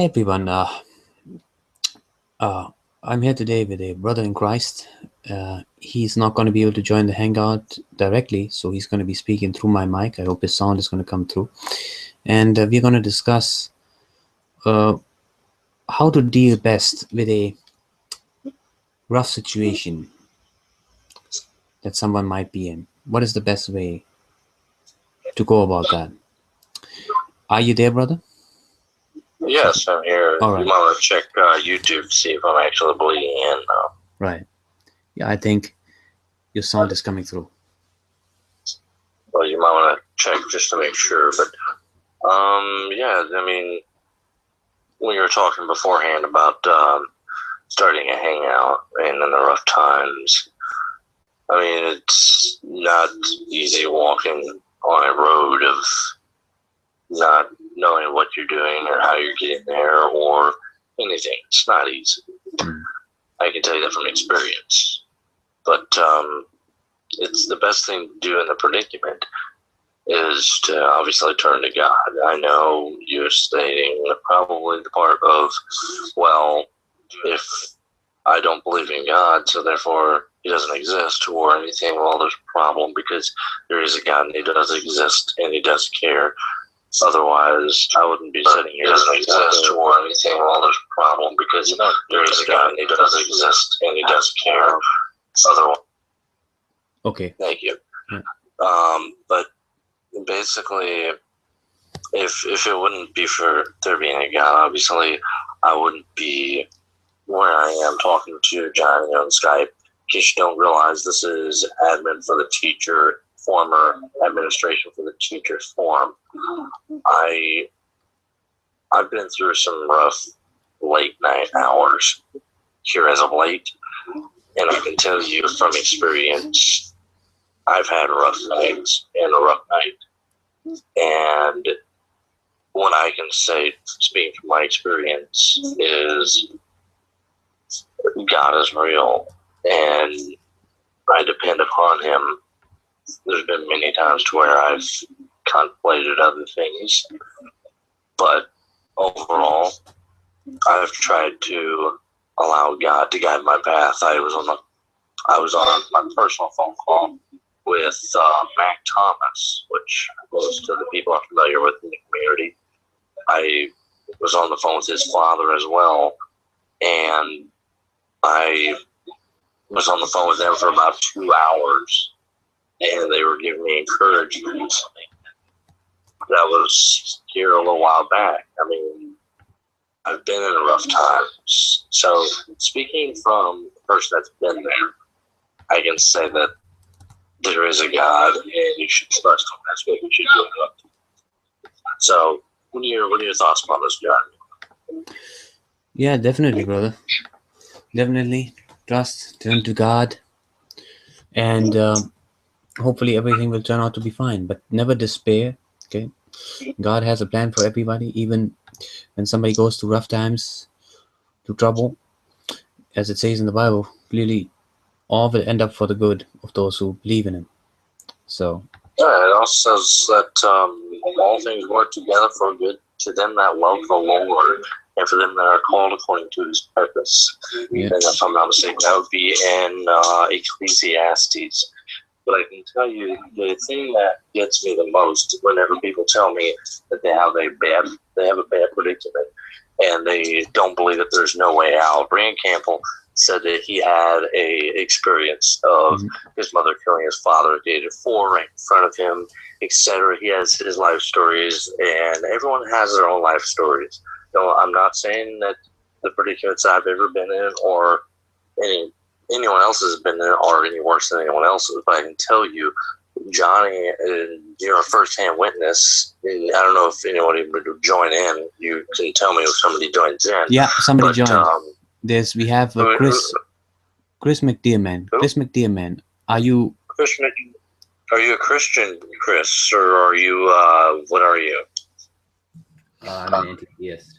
Hey everyone, uh, I'm here today with a brother in Christ. He's not going to be able to join the Hangout directly, so he's going to be speaking through my mic. I hope his sound is going to come through. And we're going to discuss uh, how to deal best with a rough situation that someone might be in. What is the best way to go about that? Are you there, brother? Yes, I'm here. All right. You want to check YouTube to see if I'm actually bleeding in now. Right. Yeah, I think your sound is coming through. Well, you might want to check just to make sure. But, yeah, I mean, we were talking beforehand about starting a hangout and in the rough times. I mean, it's not easy walking on a road of not knowing what you're doing or how you're getting there or anything. It's not easy. I can tell you that from experience. But it's the best thing to do in the predicament is to obviously turn to God. I know you're stating probably the part of, well, if I don't believe in God, so therefore he doesn't exist or anything, well, there's a problem because there is a God and he does exist and he does care. Otherwise, I wouldn't be sitting here. He doesn't exist or anything, well, there's a problem because there is a God and he does exist and he does care. Otherwise, Okay. thank you. Yeah. But basically, if it wouldn't be for there being a God, obviously, I wouldn't be where I am talking to Johnny on Skype. In case you don't realize, this is admin for the teacher, former administration for the teacher's forum. I've been through some rough late night hours here as of late, and I can tell you from experience, I've had rough nights and a rough night. And what I can say, speaking from my experience, is God is real, and I depend upon him. There's been many times to where I've contemplated other things, but overall, I've tried to allow God to guide my path. I was on my personal phone call with Mac Thomas, which most of the people are familiar with in the community. I was on the phone with his father as well, and I was on the phone with them for about 2 hours, and they were giving me encouragement. That was here a little while back. I mean, I've been in rough times. So speaking from a person that's been there, I can say that there is a God, and you should trust him. That's what you should do. So, what are your thoughts upon this, John? Yeah, definitely, brother. Definitely trust, turn to God, and hopefully everything will turn out to be fine. But never despair. Okay, God has a plan for everybody. Even when somebody goes through rough times, through trouble, as it says in the Bible, clearly all will end up for the good of those who believe in Him. So. Yeah, it also says that all things work together for good to them that love the Lord, and for them that are called according to his purpose. Yeah. And if I'm not mistaken, that would be in Ecclesiastes. But I can tell you, the thing that gets me the most whenever people tell me that they have a bad predicament, and they don't believe that there's no way out. Rand Campbell said that he had a experience of his mother killing his father at the age of 4 right in front of him, etc. He has his life stories, and everyone has their own life stories. No, I'm not saying that the predicaments I've ever been in or anyone else has been in are any worse than anyone else's, but I can tell you, Johnny, you're a first-hand witness. I don't know if anybody would join in. You can tell me if somebody joins in. Yeah, somebody joined. We have Chris McDearman. Who? Chris McDearman, are you a Christian, Chris, or are you? What are you? I'm an anti-theist.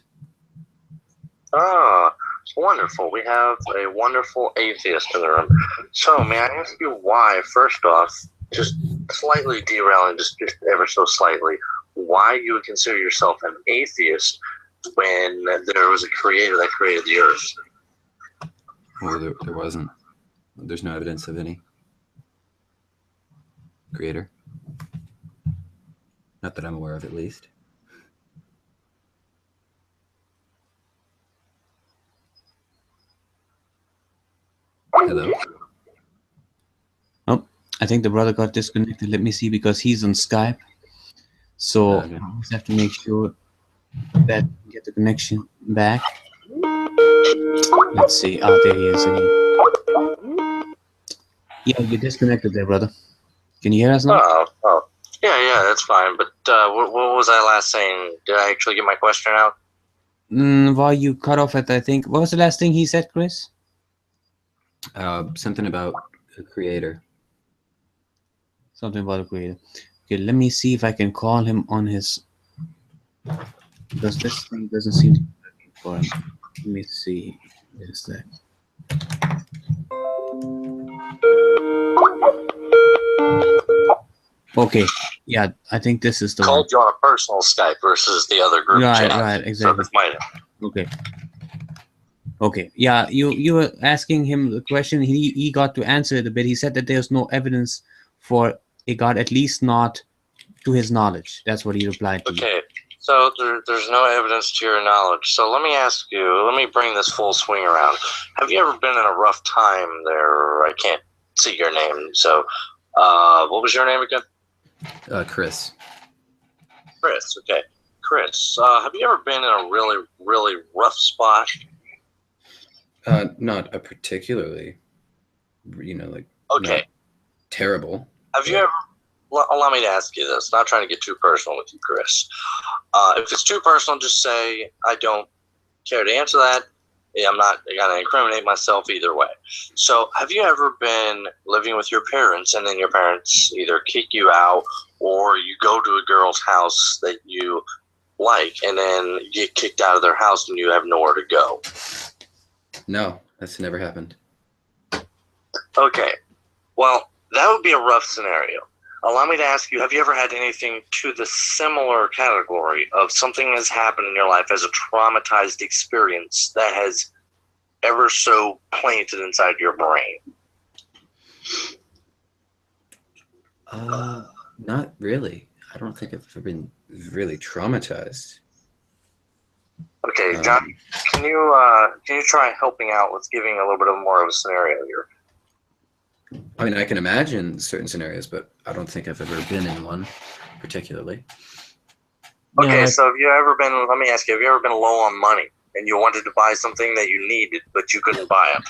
Ah, wonderful. We have a wonderful atheist in the room. So, may I ask you why? First off, just slightly derailing, just ever so slightly, why you would consider yourself an atheist when there was a creator that created the earth? Well, there wasn't. There's no evidence of any creator. Not that I'm aware of, at least. Hello? Oh, I think the brother got disconnected. Let me see, because he's on Skype. So Okay. I just have to make sure that we get the connection back. Let's see. Oh, there he is again. Yeah, you're disconnected there, brother. Can you hear us now? Oh. Yeah, that's fine. But what was I last saying? Did I actually get my question out? Well, you cut off at, I think, what was the last thing he said, Chris? Something about a creator. Something about a creator. Okay, let me see if I can call him on his, because this thing doesn't seem to be working for him. Let me see. Where is that? Okay, yeah, I think this is the one. Called you on a personal Skype versus the other group Right, chat. right, So exactly. this might Okay. Yeah, you were asking him the question. He got to answer it a bit. He said that there's no evidence for a God, at least not to his knowledge. That's what he replied to. Okay, so there's no evidence to your knowledge. So let me ask you, let me bring this full swing around. Have you ever been in a rough time there? I can't see your name. So what was your name again? Chris. Chris, okay. Chris, have you ever been in a really, really rough spot? Not a particularly, like Okay. not terrible. Have you ever, allow me to ask you this, not trying to get too personal with you, Chris. If it's too personal, just say, I don't care to answer that. Yeah, I'm not going to incriminate myself either way. So have you ever been living with your parents and then your parents either kick you out or you go to a girl's house that you like and then you get kicked out of their house and you have nowhere to go? No, that's never happened. Okay. Well, that would be a rough scenario. Allow me to ask you, have you ever had anything to the similar category of something has happened in your life as a traumatized experience that has ever so planted inside your brain? Not really. I don't think I've ever been really traumatized. Okay, John, can you try helping out with giving a little bit of more of a scenario here? I mean, I can imagine certain scenarios, but I don't think I've ever been in one particularly. Okay, Yeah, so have you ever been, let me ask you, have you ever been low on money and you wanted to buy something that you needed, but you couldn't buy it?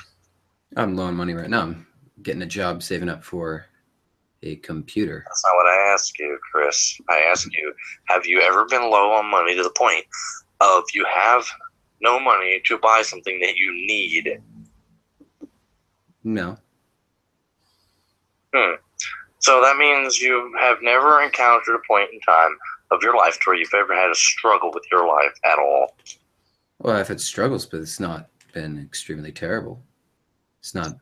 I'm low on money right now. I'm getting a job saving up for a computer. That's not what I asked you, Chris. I asked you, have you ever been low on money to the point of you have no money to buy something that you need? No. So that means you have never encountered a point in time of your life to where you've ever had a struggle with your life at all. Well, I've had struggles, but it's not been extremely terrible. It's not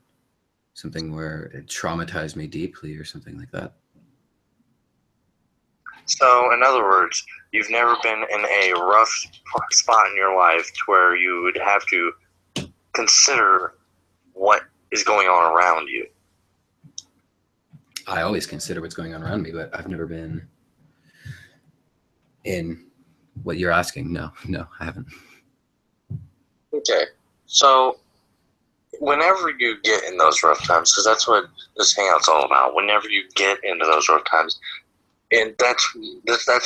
something where it traumatized me deeply or something like that. So, in other words, you've never been in a rough spot in your life to where you would have to consider what is going on around you. I always consider what's going on around me, but I've never been in what you're asking. No, I haven't. Okay. So, whenever you get in those rough times, because that's what this hangout's all about, whenever you get into those rough times, and that's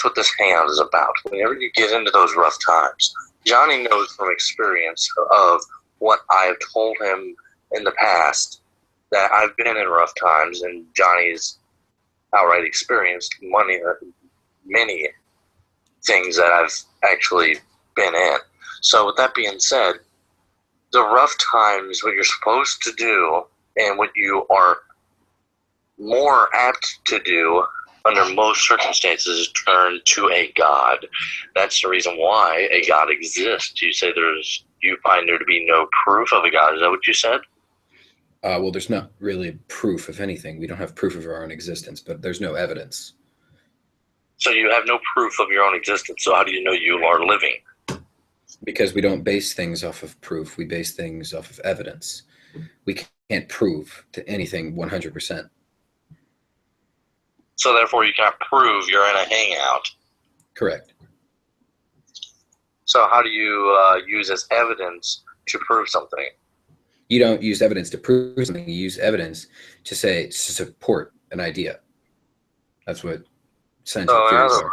what this hangout is about. Whenever you get into those rough times, Johnny knows from experience of what I've told him in the past that I've been in rough times, and Johnny's outright experienced many things that I've actually been in. So with that being said, the rough times, what you're supposed to do and what you are more apt to do under most circumstances is turn to a God. That's the reason why a God exists. You say you find there to be no proof of a God. Is that what you said? Well, there's not really proof of anything. We don't have proof of our own existence, but there's no evidence. So you have no proof of your own existence. So how do you know you are living? Because we don't base things off of proof. We base things off of evidence. We can't prove to anything 100%. So therefore, you can't prove you're in a hangout. Correct. So how do you use as evidence to prove something? You don't use evidence to prove something. You use evidence to support an idea. That's what scientific theories are.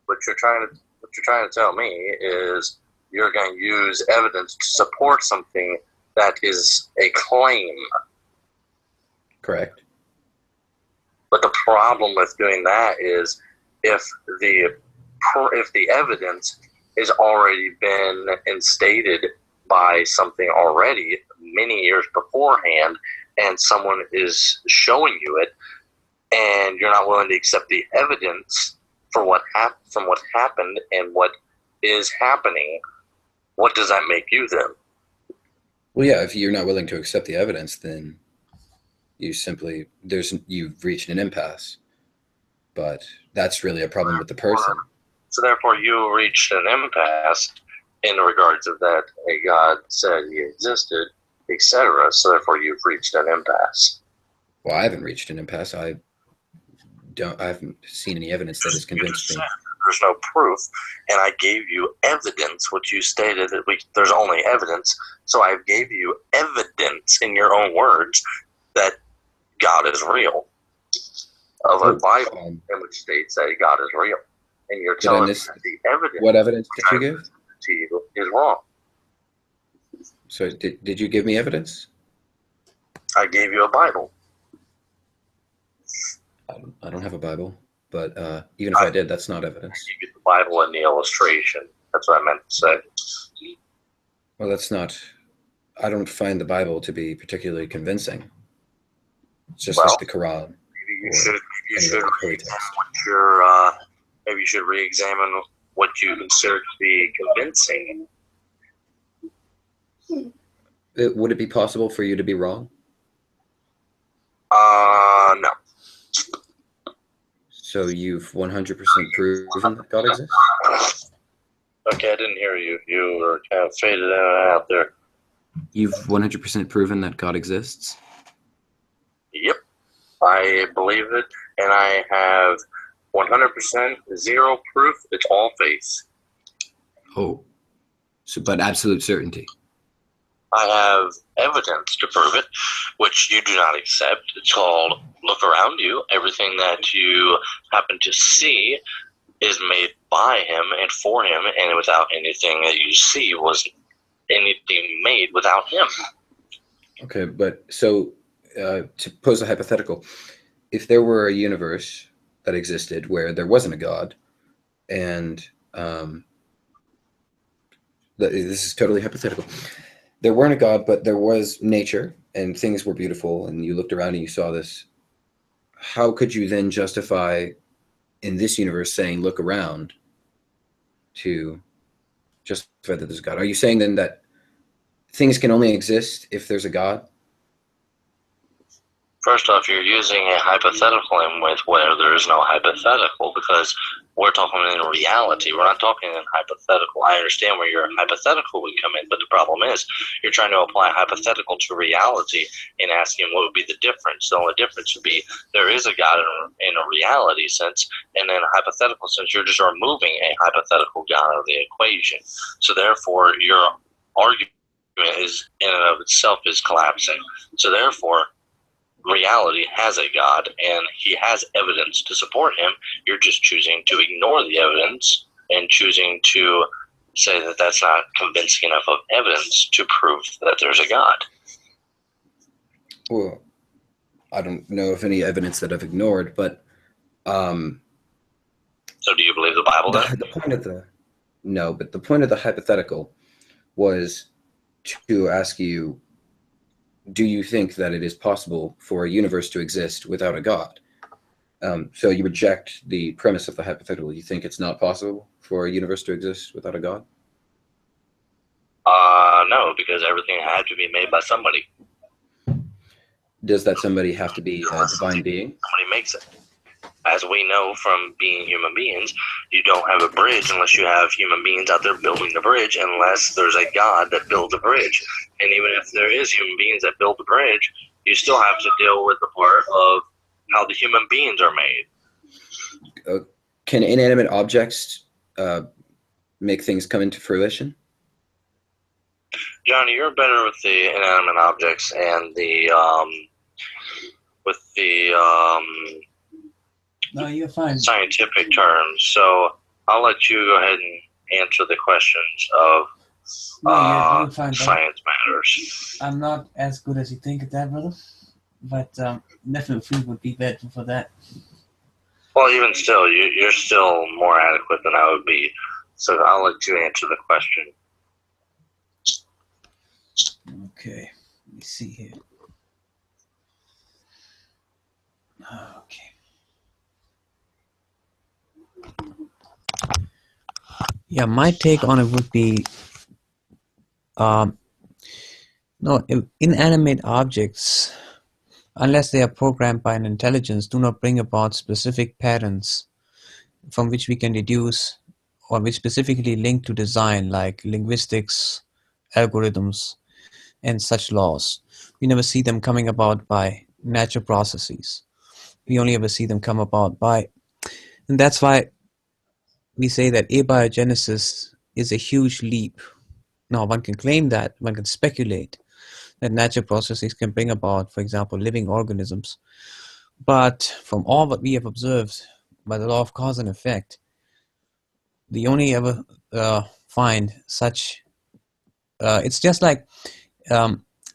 What you're trying to tell me is you're going to use evidence to support something that is a claim. Correct. But the problem with doing that is if the evidence has already been instated by something already many years beforehand, and someone is showing you it, and you're not willing to accept the evidence for what happened and what is happening, what does that make you then? Well, yeah, if you're not willing to accept the evidence, then you've reached an impasse. But that's really a problem with the person. So therefore, you reached an impasse in regards of that a God said he existed, etc. So therefore, you've reached an impasse. Well, I haven't reached an impasse. I haven't seen any evidence that has convinced me. There's no proof, and I gave you evidence, which you stated that there's only evidence. So I gave you evidence in your own words that God is real, of a Bible in which states that God is real, and you're telling me that the evidence. What evidence did you give? To you is wrong. So did you give me evidence? I gave you a Bible. I don't have a Bible, but even if I did, that's not evidence. You get the Bible in the illustration. That's what I meant to say. Well, that's not. I don't find the Bible to be particularly convincing. It's just like the Quran. Maybe you should re-examine what you consider to be convincing. Would it be possible for you to be wrong? No. So you've 100% proven that God exists? Okay, I didn't hear you. You were kind of faded in and out there. You've 100% proven that God exists? Yep. I believe it, and I have 100% zero proof. It's all faith. Oh. But absolute certainty. I have evidence to prove it, which you do not accept. It's called look around you. Everything that you happen to see is made by him and for him, and without anything that you see was anything made without him. Okay, but so to pose a hypothetical, if there were a universe that existed where there wasn't a God, and this is totally hypothetical, there weren't a God, but there was nature and things were beautiful, and you looked around and you saw this, how could you then justify in this universe saying look around to justify that there's a God? Are you saying then that things can only exist if there's a God? First off, you're using a hypothetical in with where there is no hypothetical, because we're talking in reality. We're not talking in hypothetical. I understand where your hypothetical would come in, but the problem is you're trying to apply hypothetical to reality and asking what would be the difference. The only difference would be there is a God in a reality sense, and in a hypothetical sense, you're just removing a hypothetical God out of the equation. So therefore, your argument is in and of itself is collapsing. So therefore, reality has a God, and he has evidence to support him. You're just choosing to ignore the evidence and choosing to say that that's not convincing enough of evidence to prove that there's a God. Well, I don't know of any evidence that I've ignored, but so do you believe the Bible then? The point of the hypothetical was to ask you, do you think that it is possible for a universe to exist without a God? So you reject the premise of the hypothetical. You think it's not possible for a universe to exist without a God? No, because everything had to be made by somebody. Does that somebody have to be a divine being? Somebody makes it. as we know from being human beings, you don't have a bridge unless you have human beings out there building the bridge, unless there's a God that builds a bridge. And even if there is human beings that build the bridge, you still have to deal with the part of how the human beings are made. Can inanimate objects make things come into fruition? Johnny, you're better with the inanimate objects and the No, you're fine. scientific terms. So I'll let you go ahead and answer the questions of No, you're fine, brother. science matters. I'm not as good as you think at that, brother. But definitely free would be better for that. Well, even still, you're still more adequate than I would be. So I'll let you answer the question. Okay, let me see here. Okay. Yeah, my take on it would be, no, inanimate objects, unless they are programmed by an intelligence, do not bring about specific patterns from which we can deduce or which specifically link to design, like linguistics, algorithms, and such laws. We never see them coming about by natural processes. We only ever see them come about by, and that's why we say that abiogenesis is a huge leap. Now, one can claim that, one can speculate that natural processes can bring about, for example, living organisms. But from all what we have observed by the law of cause and effect, we only ever find such, it's just like,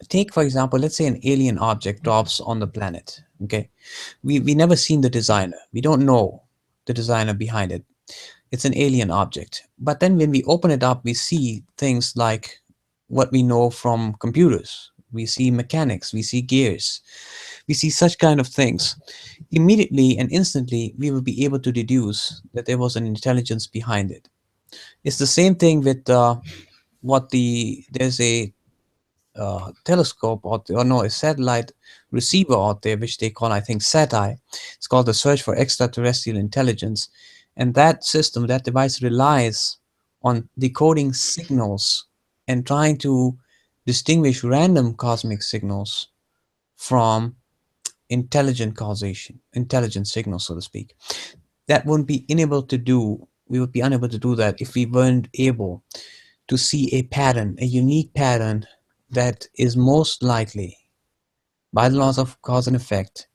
take, for example, let's say an alien object drops on the planet. Okay, we never seen the designer. We don't know the designer behind it. It's an alien object. But then when we open it up, we see things like what we know from computers. We see mechanics, we see gears, we see such kind of things. Immediately and instantly, we will be able to deduce that there was an intelligence behind it. It's the same thing with there's a telescope or no, a satellite receiver out there, which they call, I think, SATI. It's called the Search for Extraterrestrial Intelligence. And that system, that device relies on decoding signals and trying to distinguish random cosmic signals from intelligent signals, so to speak. That wouldn't be unable to do, we would be unable to do that if we weren't able to see a pattern, a unique pattern that is most likely, by the laws of cause and effect,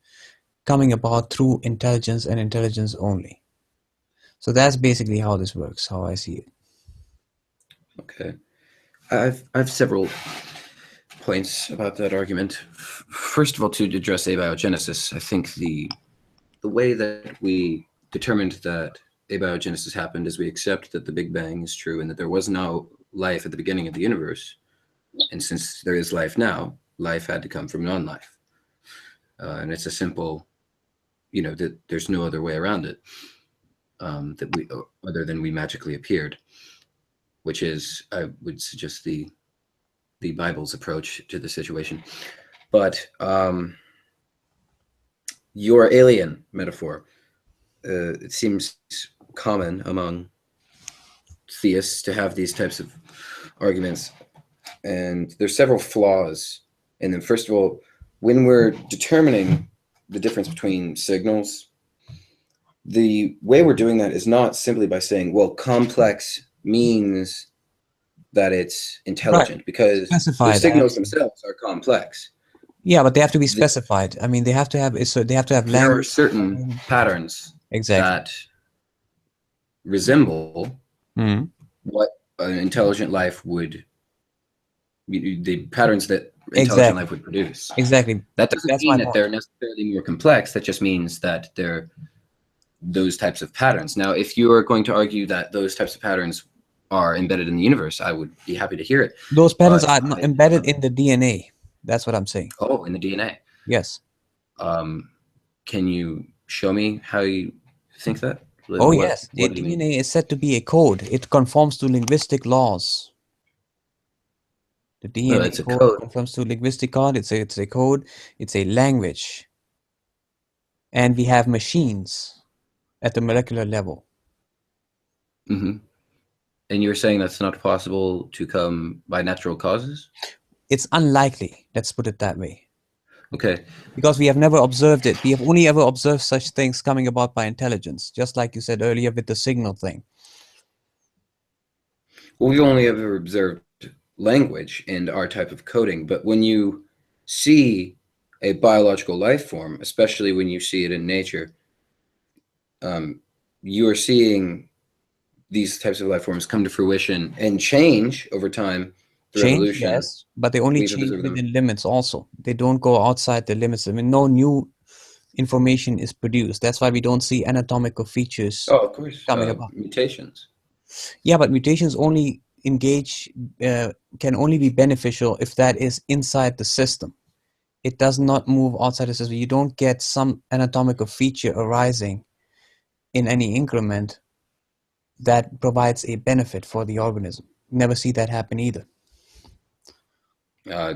coming about through intelligence and intelligence only. So that's basically how this works, how I see it. Okay. I've several points about that argument. First of all, to address abiogenesis, I think the way that we determined that abiogenesis happened is we accept that the Big Bang is true and that there was no life at the beginning of the universe. And since there is life now, life had to come from non-life. And it's a simple, that there's no other way around it, other than we magically appeared, which is, I would suggest, the Bible's approach to the situation. But your alien metaphor, it seems common among theists to have these types of arguments. And there's several flaws in them. First of all, when we're determining the difference between signals, the way we're doing that is not simply by saying, well, complex means that it's intelligent, right, because the signals themselves are complex. Yeah, but they have to be specified. I mean, they have to have language. There are certain patterns that resemble what an intelligent life would, the patterns that intelligent life would produce. Exactly. That doesn't mean that they're necessarily more complex. That just means that they're those types of patterns. Now, if you are going to argue that those types of patterns are embedded in the universe, I would be happy to hear it. Those patterns are not embedded in the DNA. That's what I'm saying. Oh, in the DNA. Yes. Can you show me how you think that? Yes. The DNA is said to be a code. It conforms to linguistic laws. The DNA code conforms to linguistic code. It's a code. It's a language. And we have machines at the molecular level. Mm-hmm. And you're saying that's not possible to come by natural causes? It's unlikely, let's put it that way. Okay. Because we have never observed it. We have only ever observed such things coming about by intelligence, just like you said earlier with the signal thing. Well, we've only ever observed language and our type of coding, but when you see a biological life form, especially when you see it in nature, you are seeing these types of life forms come to fruition and change over time through Change, evolution. yes, but they only We've change observed them. within limits also. They don't go outside the limits. I mean, no new information is produced. That's why we don't see anatomical features Oh, of course. coming about. Mutations. Yeah, but mutations only can only be beneficial if that is inside the system. It does not move outside the system. You don't get some anatomical feature arising in any increment that provides a benefit for the organism. Never see that happen either. I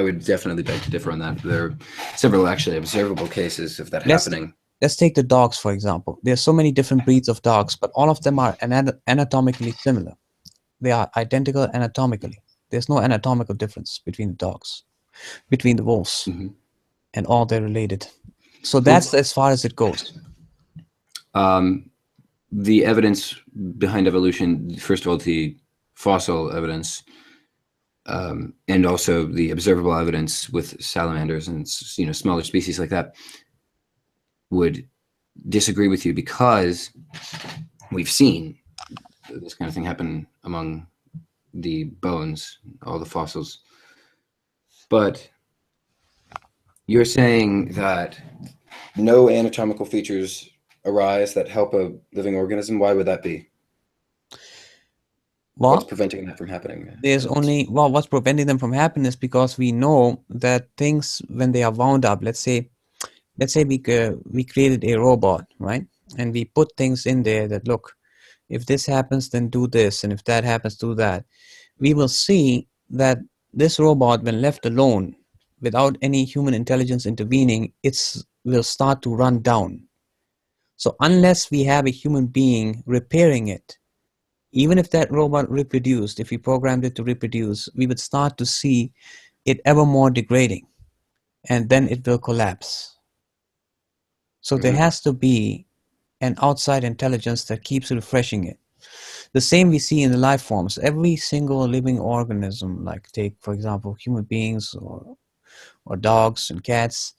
would definitely beg to differ on that. There are several actually observable cases of that happening. Let's take the dogs, for example. There are so many different breeds of dogs, but all of them are anatomically similar. They are identical anatomically. There's no anatomical difference between the dogs, between the wolves, Mhm. and all they're related. So that's as far as it goes. The evidence behind evolution, first of all, the fossil evidence, and also the observable evidence with salamanders and smaller species like that, would disagree with you because we've seen this kind of thing happen among the bones, all the fossils. But you're saying that no anatomical features arise that help a living organism. Why would that be? Well, What's preventing that from happening? there's only, well, what's preventing them from happening is because we know that things, when they are wound up, let's say we created a robot, right? And we put things in there that, look, if this happens, then do this, and if that happens, do that. We will see that this robot, when left alone, without any human intelligence intervening, will start to run down. So unless we have a human being repairing it, even if that robot reproduced, if we programmed it to reproduce, we would start to see it ever more degrading, and then it will collapse. So there has to be an outside intelligence that keeps refreshing it. The same we see in the life forms. Every single living organism, like take, for example, human beings or dogs and cats,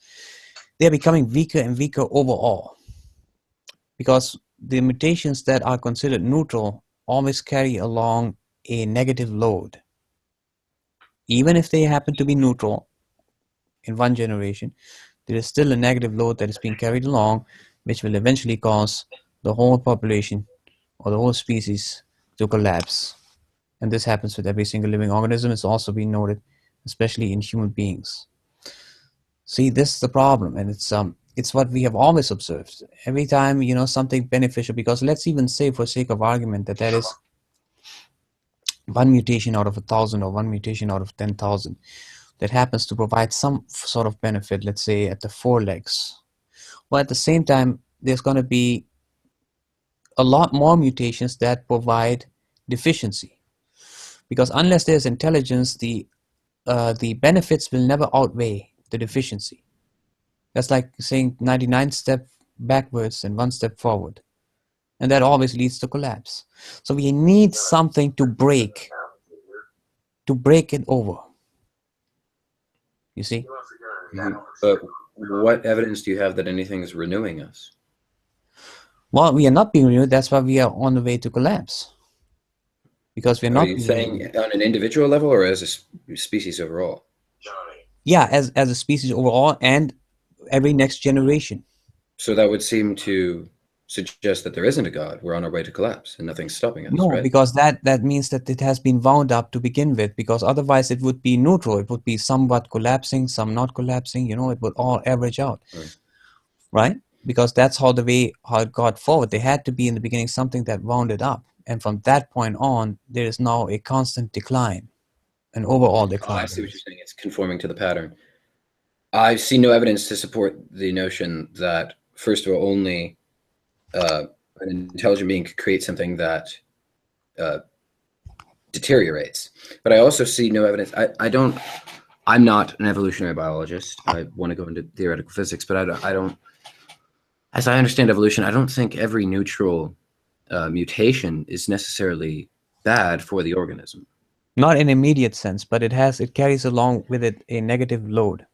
they're becoming weaker and weaker overall, because the mutations that are considered neutral always carry along a negative load. Even if they happen to be neutral in one generation, there is still a negative load that is being carried along, which will eventually cause the whole population or the whole species to collapse. And this happens with every single living organism. It's also been noted, especially in human beings. See, this is the problem, and it's what we have always observed. Every time, something beneficial, because let's even say, for sake of argument, that there is one mutation out of 1,000 or one mutation out of 10,000 that happens to provide some sort of benefit, let's say at the forelegs. Well, at the same time, there's going to be a lot more mutations that provide deficiency, because unless there's intelligence, the benefits will never outweigh the deficiency. That's like saying 99 steps backwards and 1 step forward, and that always leads to collapse. So we need something to break it over. You see? But what evidence do you have that anything is renewing us? Well, we are not being renewed. That's why we are on the way to collapse. Because we're not. Are you saying on an individual level or as a species overall? Yeah, as a species overall, and every next generation. So that would seem to suggest that there isn't a God. We're on our way to collapse and nothing's stopping us, No, right? because that means that it has been wound up to begin with, because otherwise it would be neutral. It would be somewhat collapsing, some not collapsing, it would all average out. Right? Because that's how it got forward. There had to be in the beginning something that wound it up. And from that point on, there is now a constant decline, an overall decline. I see what you're saying. It's conforming to the pattern. I see no evidence to support the notion that, first of all, only an intelligent being could create something that deteriorates. But I also see no evidence. I'm not an evolutionary biologist. I want to go into theoretical physics, but I don't. As I understand evolution, I don't think every neutral mutation is necessarily bad for the organism. Not in immediate sense, but it carries along with it a negative load.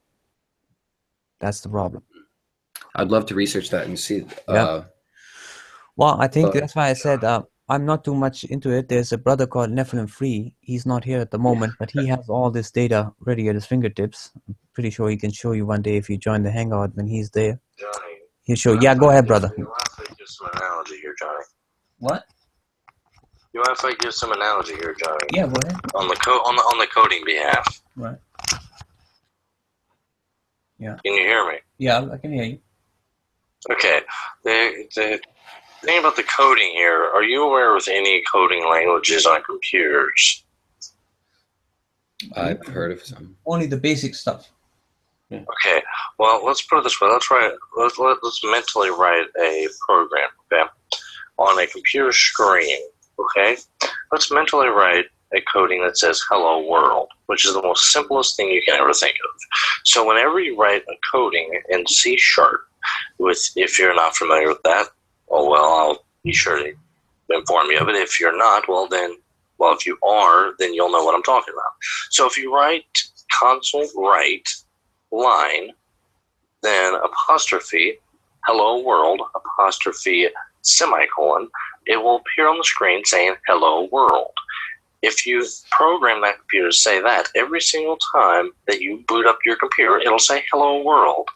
That's the problem. I'd love to research that and see. Yeah. Well, I think but- that's why I said I'm not too much into it. There's a brother called Nephilim Free. He's not here at the moment, but he has all this data ready at his fingertips. I'm pretty sure he can show you one day if you join the Hangout when he's there. Johnny. He'll show. Yeah, go ahead, brother. You mind if I give some analogy here, Johnny? What? You mind if I give some analogy here, Johnny? Yeah, go ahead. On the coding behalf. Right. Yeah. Can you hear me? Yeah, I can hear you. Okay. The thing about the coding here, are you aware of any coding languages on computers? I've heard of some. Only the basic stuff. Okay. Well, let's put it this way. Let's mentally write a program, okay, on a computer screen, okay? Let's mentally write a coding that says hello world, which is the most simplest thing you can ever think of. So whenever you write a coding in C#, if you're not familiar with that, oh well, I'll be sure to inform you of it. If you're not, if you are, then you'll know what I'm talking about. So if you write console write line, then apostrophe hello world apostrophe semicolon, it will appear on the screen saying hello world. If you program that computer to say that every single time that you boot up your computer, it'll say hello world.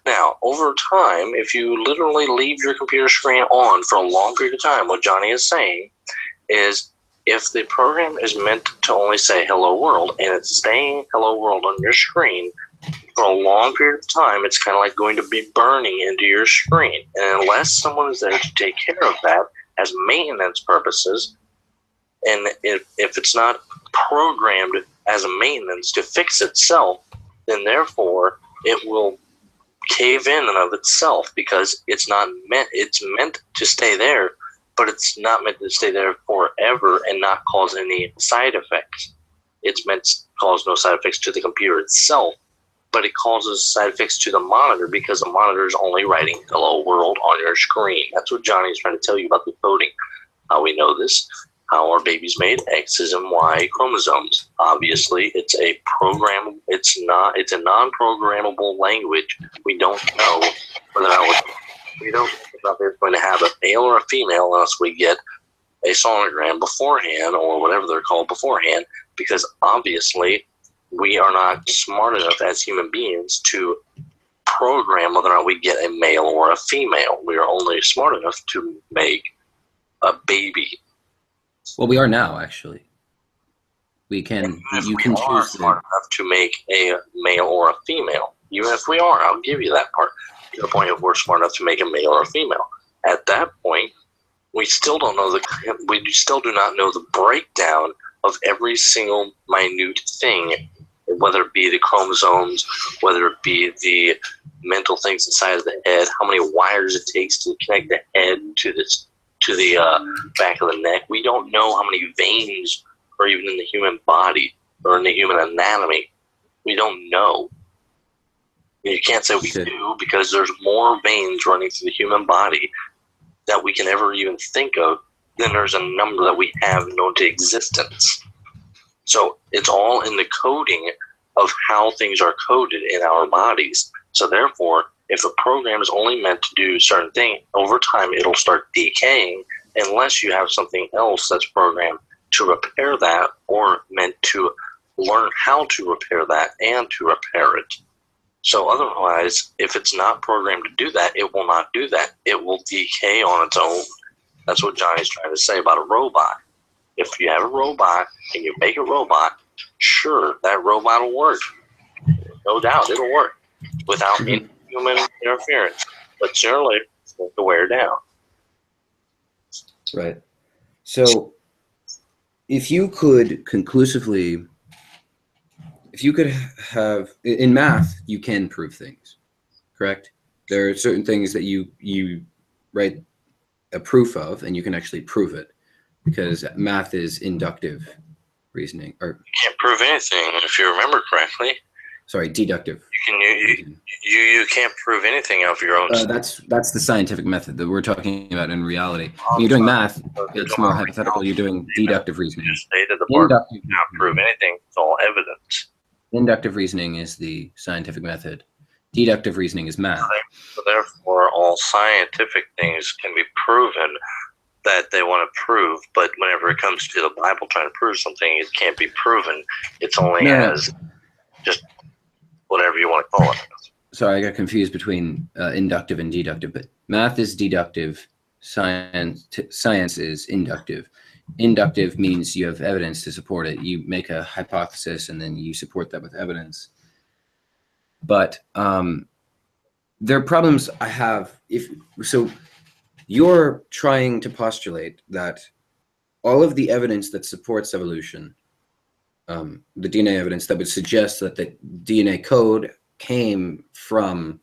Now, over time, if you literally leave your computer screen on for a long period of time, what Johnny is saying is if the program is meant to only say hello world and it's staying hello world on your screen for a long period of time, it's kind of like going to be burning into your screen. And unless someone is there to take care of that as maintenance purposes, and if it's not programmed as a maintenance to fix itself, then therefore it will cave in and of itself because it's meant to stay there, but it's not meant to stay there forever and not cause any side effects. It's meant to cause no side effects to the computer itself, but it causes side effects to the monitor because the monitor is only writing hello world on your screen. That's what Johnny is trying to tell you about the coding. How we know this. How are babies made? X's and Y chromosomes. Obviously, it's a a non-programmable language. We don't know whether it's going to have a male or a female unless we get a sonogram beforehand or whatever they're called beforehand, because obviously we are not smart enough as human beings to program whether or not we get a male or a female. We are only smart enough to make a baby. Well, we are now, actually. You can choose smart enough to make a male or a female. Even if we are, I'll give you that part. To the point of we're smart enough to make a male or a female. At that point, we still do not know the breakdown of every single minute thing, whether it be the chromosomes, whether it be the mental things inside of the head, how many wires it takes to connect the head to the back of the neck. We don't know how many veins are even in the human body or in the human anatomy. We don't know. You can't say we do because there's more veins running through the human body that we can ever even think of than there's a number that we have known to existence. So it's all in the coding of how things are coded in our bodies. So therefore, if a program is only meant to do certain things, over time it'll start decaying unless you have something else that's programmed to repair that or meant to learn how to repair that and to repair it. So otherwise, if it's not programmed to do that, it will not do that. It will decay on its own. That's what Johnny's trying to say about a robot. If you have a robot and you make a robot, sure, that robot will work. No doubt, it'll work without any human interference. But generally, it's going to wear down. Right. So if you could conclusively, have, in math, you can prove things, correct? There are certain things that you write a proof of, and you can actually prove it, because math is inductive reasoning, or You can't prove anything if you remember correctly. sorry, deductive. You can't prove anything of your own. That's the scientific method that we're talking about in reality. When you're doing math, it's more hypothetical. You're doing deductive reasoning. You stated the part you cannot prove anything. It's all evidence. Inductive reasoning is the scientific method. Deductive reasoning is math. So therefore, all scientific things can be proven that they want to prove, but whenever it comes to the Bible trying to prove something, it can't be proven. It's only as just whatever you want to call it. Sorry, I got confused between inductive and deductive, but math is deductive, science is inductive. Inductive means you have evidence to support it. You make a hypothesis and then you support that with evidence. But there are problems I have. So you're trying to postulate that all of the evidence that supports evolution, the DNA evidence that would suggest that the DNA code came from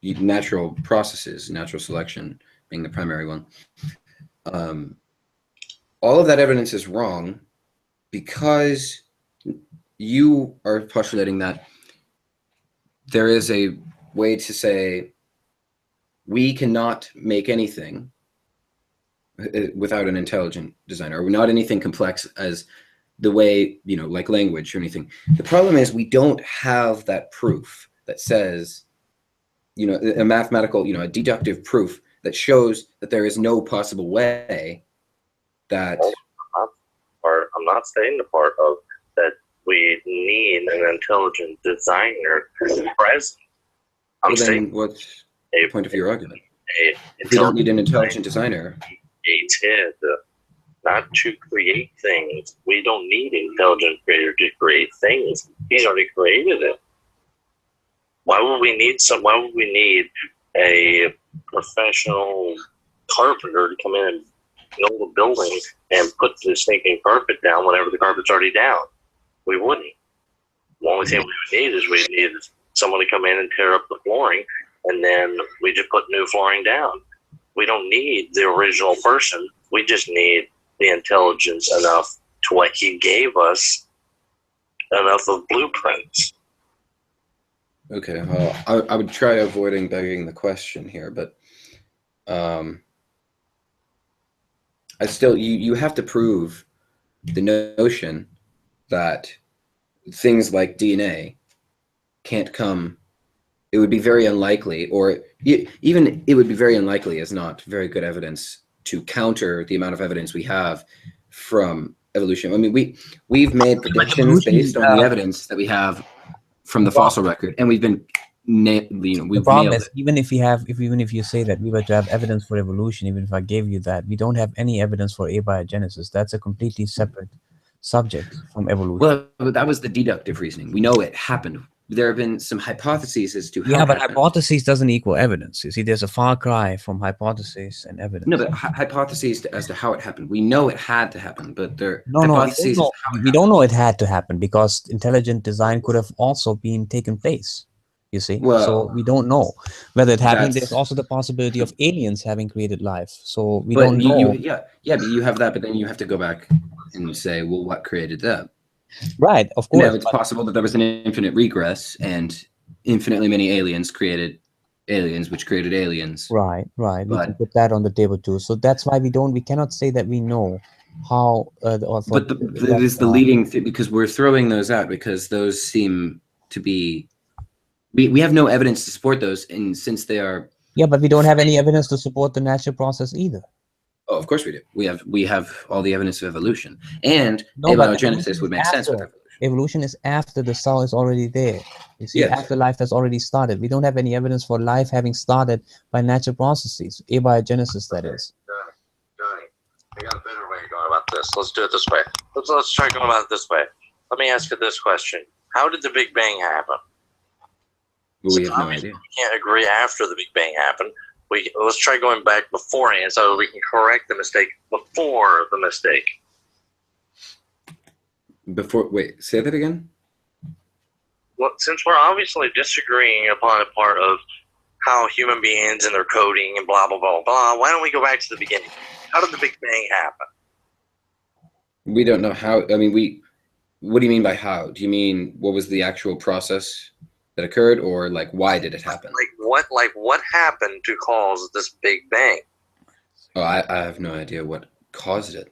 natural processes, natural selection being the primary one. All of that evidence is wrong because you are postulating that there is a way to say we cannot make anything without an intelligent designer, or not anything complex as the way, like language or anything. The problem is we don't have that proof that says, a mathematical, a deductive proof that shows that there is no possible way that... I'm not saying the part of that we need an intelligent designer present. I'm saying what's the point of your argument? If you don't need an intelligent designer, created, not to create things. We don't need an intelligent creator to create things. He's already created it. Why would we need a professional carpenter to come in and build a building and put the stinking carpet down whenever the carpet's already down? We wouldn't. The only thing we would need is someone to come in and tear up the flooring, and then we just put new flooring down. We don't need the original person. We just need the intelligence enough to what he gave us, enough of blueprints. Okay, well, I would try avoiding begging the question here, but I still, you have to prove the notion that things like DNA can't come. It would be very unlikely, or even it would be very unlikely as not very good evidence to counter the amount of evidence we have from evolution. I mean, we've made predictions based on the evidence that we have from the fossil record, and we've been, we've nailed it. Even if you say that we were to have evidence for evolution, even if I gave you that, we don't have any evidence for abiogenesis. That's a completely separate subject from evolution. Well, that was the deductive reasoning. We know it happened. There have been some hypotheses as to how. Yeah, but hypotheses doesn't equal evidence. You see, there's a far cry from hypothesis and evidence. No, but hypotheses as to how it happened. We know it had to happen, but there. No, we don't know it had to happen because intelligent design could have also been taken place. You see, so we don't know whether it happened. There's also the possibility of aliens having created life. So we don't know. But you have that, but then you have to go back and say, well, what created that? Right, of course. Now, it's possible that there was an infinite regress and infinitely many aliens created aliens, which created aliens. Right. We can put that on the table too. So that's why we cannot say that we know how. But that is the leading thing, because we're throwing those out because those seem to be. We have no evidence to support those, and since they are. Yeah, but we don't have any evidence to support the natural process either. Oh, of course we do. We have all the evidence of evolution, and abiogenesis would make sense with evolution. Evolution is after the cell is already there. You see, after life has already started. We don't have any evidence for life having started by natural processes, abiogenesis, that is. Johnny, I got a better way of going about this. Let's do it this way. Let's try going about it this way. Let me ask you this question: how did the Big Bang happen? Well, we have no idea. We can't agree after the Big Bang happened. Let's try going back beforehand so we can correct the mistake before the mistake. Wait, say that again? Well, since we're obviously disagreeing upon a part of how human beings and their coding and blah, blah, blah, blah. Why don't we go back to the beginning? How did the Big Bang happen? We don't know how. I mean, what do you mean by how? Do you mean what was the actual process that occurred, or like why did it happen? Like what happened to cause this Big Bang? Oh, I have no idea what caused it.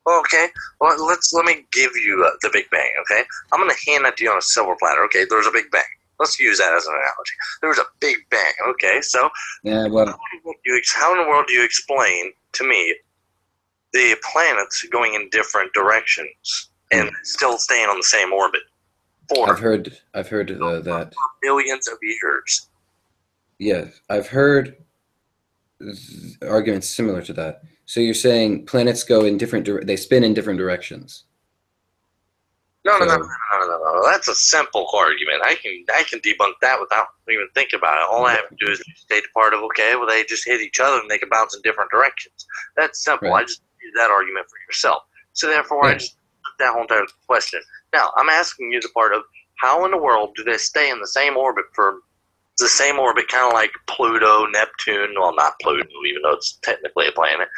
Okay, well, let me give you the Big Bang, okay? I'm going to hand that to you on a silver platter, okay? There's a Big Bang. Let's use that as an analogy. There was a Big Bang, okay? So, Yeah, well, how in the world do you explain to me the planets going in different directions and still staying on the same orbit I've heard that. millions of years? Yeah, I've heard arguments similar to that. So you're saying planets go in they spin in different directions. No. So- That's a simple argument. I can debunk that without even thinking about it. All I have to do is state a part of, okay, well, they just hit each other and they can bounce in different directions. That's simple. Right. I just use that argument for yourself. So therefore, I Yeah. just put that whole entire question. Now, I'm asking you the part of how in the world do they stay in the same orbit kind of like Pluto, Neptune, well, not Pluto, even though it's technically a planet.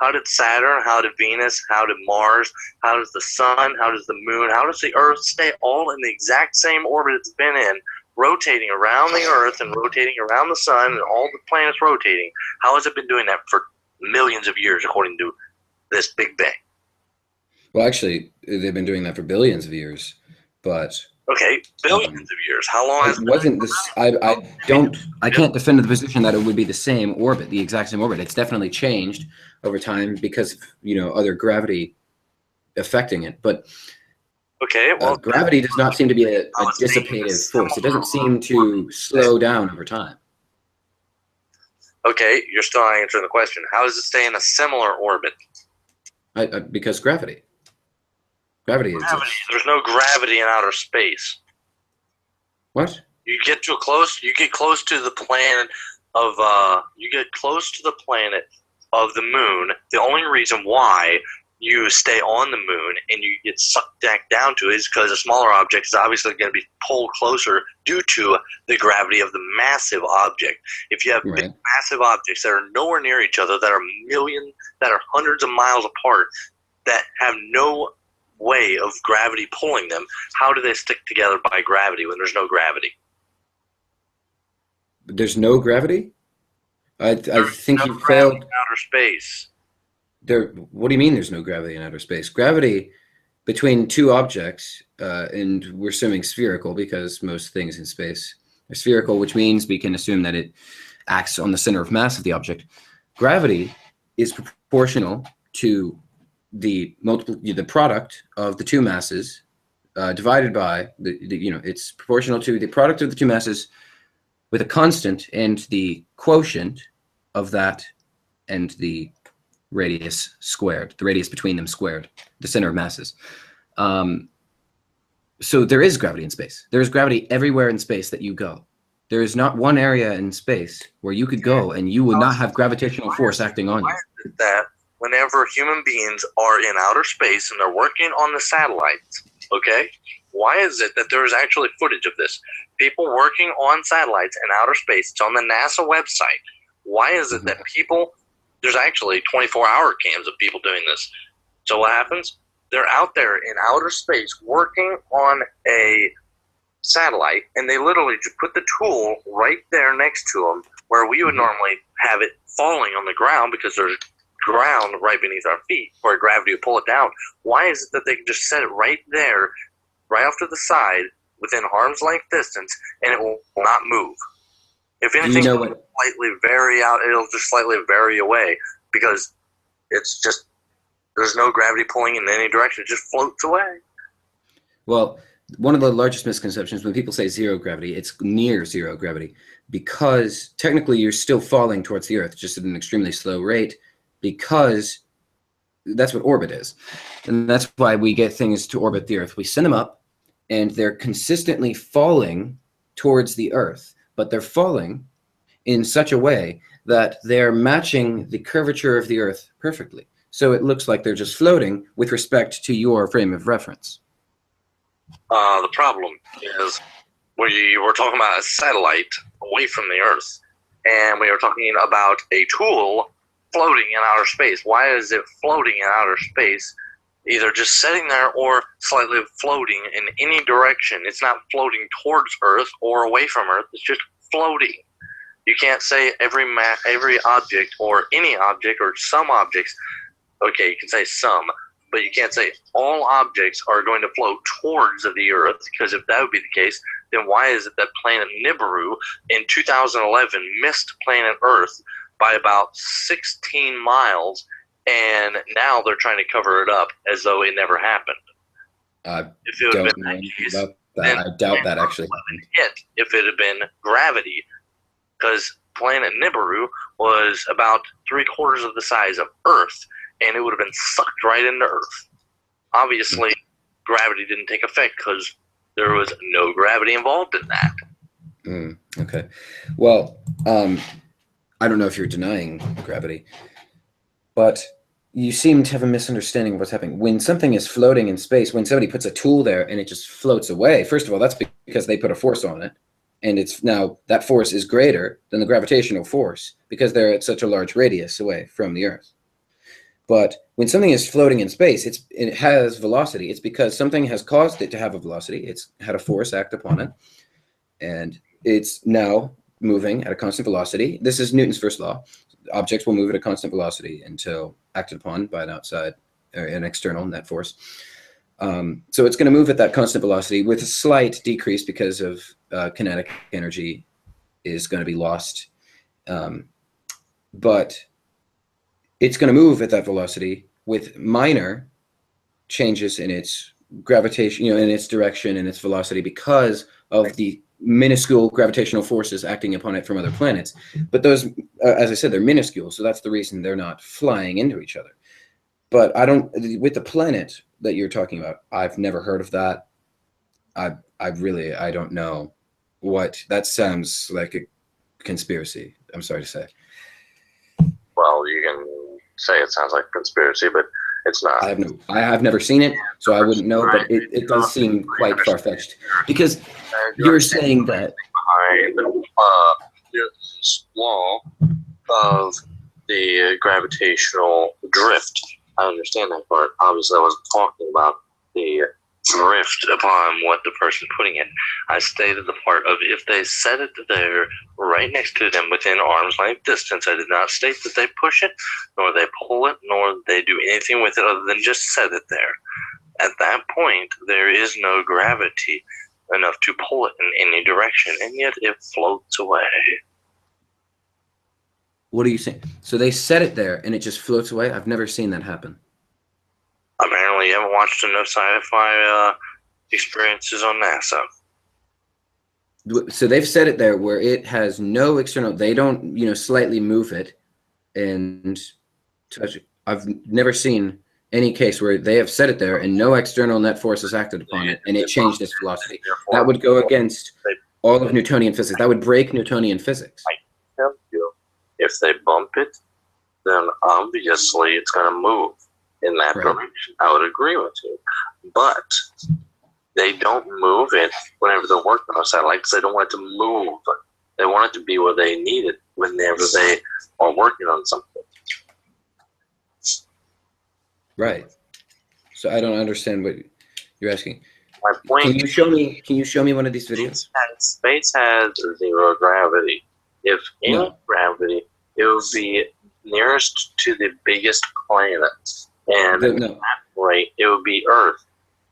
How did Saturn, how did Venus, how did Mars, how does the Sun, how does the Moon, how does the Earth stay all in the exact same orbit it's been in, rotating around the Earth and rotating around the Sun and all the planets rotating? How has it been doing that for millions of years according to this Big Bang? Well, actually, they've been doing that for billions of years, but Okay, billions of years. How long has it wasn't this. I can't defend the position that it would be the same orbit, the exact same orbit. It's definitely changed over time because of, other gravity affecting it. But Okay, well, gravity does not seem to be a dissipative force. It doesn't seem to slow down over time. okay, you're still not answering the question. How does it stay in a similar orbit? Because gravity. Gravity exists. Gravity. There's no gravity in outer space. What? You get close to the planet of the moon. The only reason why you stay on the moon and you get sucked back down to it is because a smaller object is obviously going to be pulled closer due to the gravity of the massive object. If you have big, massive objects that are nowhere near each other, that are hundreds of miles apart, that have no way of gravity pulling them, how do they stick together by gravity when there's no gravity? There's no gravity? I think no you gravity failed. in outer space. What do you mean there's no gravity in outer space? Gravity between two objects, and we're assuming spherical because most things in space are spherical, which means we can assume that it acts on the center of mass of the object. Gravity is proportional to the product of the two masses divided by it's proportional to the product of the two masses with a constant and the quotient of that and the radius squared, the radius between them squared, the center of masses. So there is gravity in space. There is gravity everywhere in space that you go. There is not one area in space where you could go and you would not have gravitational force acting on you. Why is it that whenever human beings are in outer space and they're working on the satellites, okay, why is it that there is actually footage of this? People working on satellites in outer space, it's on the NASA website. Why is it that there's actually 24-hour cams of people doing this? So what happens? They're out there in outer space working on a satellite, and they literally just put the tool right there next to them where we would normally have it falling on the ground because there's ground right beneath our feet where gravity would pull it down. Why is it that they can just set it right there, right off to the side, within arm's length distance, and it will not move? If anything, it'll just slightly vary away because it's just, there's no gravity pulling in any direction. It just floats away. Well, one of the largest misconceptions when people say zero gravity, it's near zero gravity because technically you're still falling towards the Earth just at an extremely slow rate because that's what orbit is. And that's why we get things to orbit the Earth. We send them up and they're consistently falling towards the Earth, but they're falling in such a way that they're matching the curvature of the Earth perfectly. So it looks like they're just floating with respect to your frame of reference. The problem is when you were talking about a satellite away from the Earth. And we are talking about a tool floating in outer space. Why is it floating in outer space? Either just sitting there or slightly floating in any direction. It's not floating towards Earth or away from Earth. It's just floating. You can't say every object or any object or some objects. Okay, you can say some, but you can't say all objects are going to float towards the Earth, because if that would be the case, then why is it that planet Nibiru in 2011 missed planet Earth by about 16 miles, and now they're trying to cover it up as though it never happened? If it would have been that case, I doubt that actually happened. If it had been gravity, because planet Nibiru was about 3/4 of the size of Earth, and it would have been sucked right into Earth. Obviously, gravity didn't take effect because there was no gravity involved in that. Okay. Well, I don't know if you're denying gravity, but you seem to have a misunderstanding of what's happening. When something is floating in space, when somebody puts a tool there and it just floats away, first of all, that's because they put a force on it. And it's now that force is greater than the gravitational force because they're at such a large radius away from the Earth. But when something is floating in space, it has velocity. It's because something has caused it to have a velocity. It's had a force act upon it, and it's now moving at a constant velocity. This is Newton's first law. Objects will move at a constant velocity until acted upon by an outside or an external net force. So it's going to move at that constant velocity with a slight decrease because of kinetic energy is going to be lost. But it's going to move at that velocity with minor changes in its gravitation, in its direction and its velocity because of the minuscule gravitational forces acting upon it from other planets. But those, as I said, they're minuscule. So that's the reason they're not flying into each other. But with the planet that you're talking about, I've never heard of that. I don't know what, that sounds like a conspiracy. I'm sorry to say. Well, you can say it sounds like a conspiracy, but it's not. I have never seen it, so I wouldn't know, but it does seem quite far-fetched. Because you're saying that behind Newton's law of the gravitational drift. I understand that part. Obviously, I wasn't talking about the drift upon what the person putting it. I stated the part of if they set it there right next to them within arm's length distance. I did not state that they push it, nor they pull it, nor they do anything with it other than just set it there. At that point, there is no gravity enough to pull it in any direction, and yet it floats away. What are you saying? So they set it there and it just floats away? I've never seen that happen. Apparently you haven't watched enough sci-fi experiences on NASA. So they've set it there where it has no external, they don't, slightly move it and touch it. I've never seen any case where they have set it there and no external net force has acted upon it and it changed its velocity. That would go against all of Newtonian physics. That would break Newtonian physics. I tell you, if they bump it, then obviously it's going to move in that direction. I would agree with you. But they don't move it whenever they're working on a satellite because they don't want it to move. They want it to be where they need it whenever they are working on something. Right. So I don't understand what you're asking. My point. Can you show me one of these videos? Space has zero gravity. If any gravity, it would be nearest to the biggest planet. And at that rate, it would be Earth,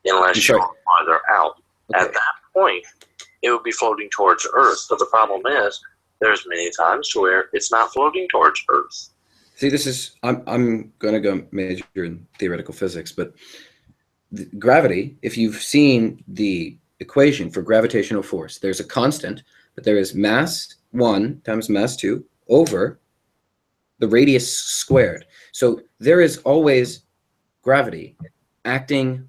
unless you're farther out. Okay. At that point, it would be floating towards Earth. But the problem is, there's many times to where it's not floating towards Earth. See, this is, I'm going to go major in theoretical physics, but gravity, if you've seen the equation for gravitational force, there's a constant, but there is mass 1 times mass 2 over the radius squared. So there is always gravity acting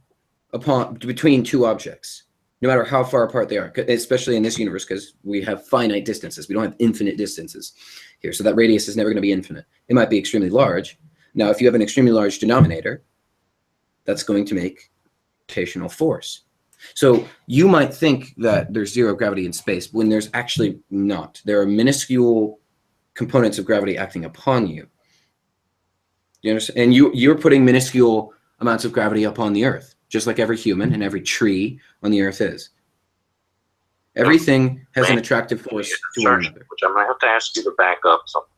between two objects, no matter how far apart they are, especially in this universe, because we have finite distances. We don't have infinite distances here. So that radius is never going to be infinite. It might be extremely large. Now, if you have an extremely large denominator, that's going to make gravitational force. So you might think that there's zero gravity in space when there's actually not. There are minuscule components of gravity acting upon you. You understand? And you're putting minuscule amounts of gravity upon the Earth, just like every human and every tree on the Earth is. Everything has an attractive force to one another. Which I might have to ask you to back up something.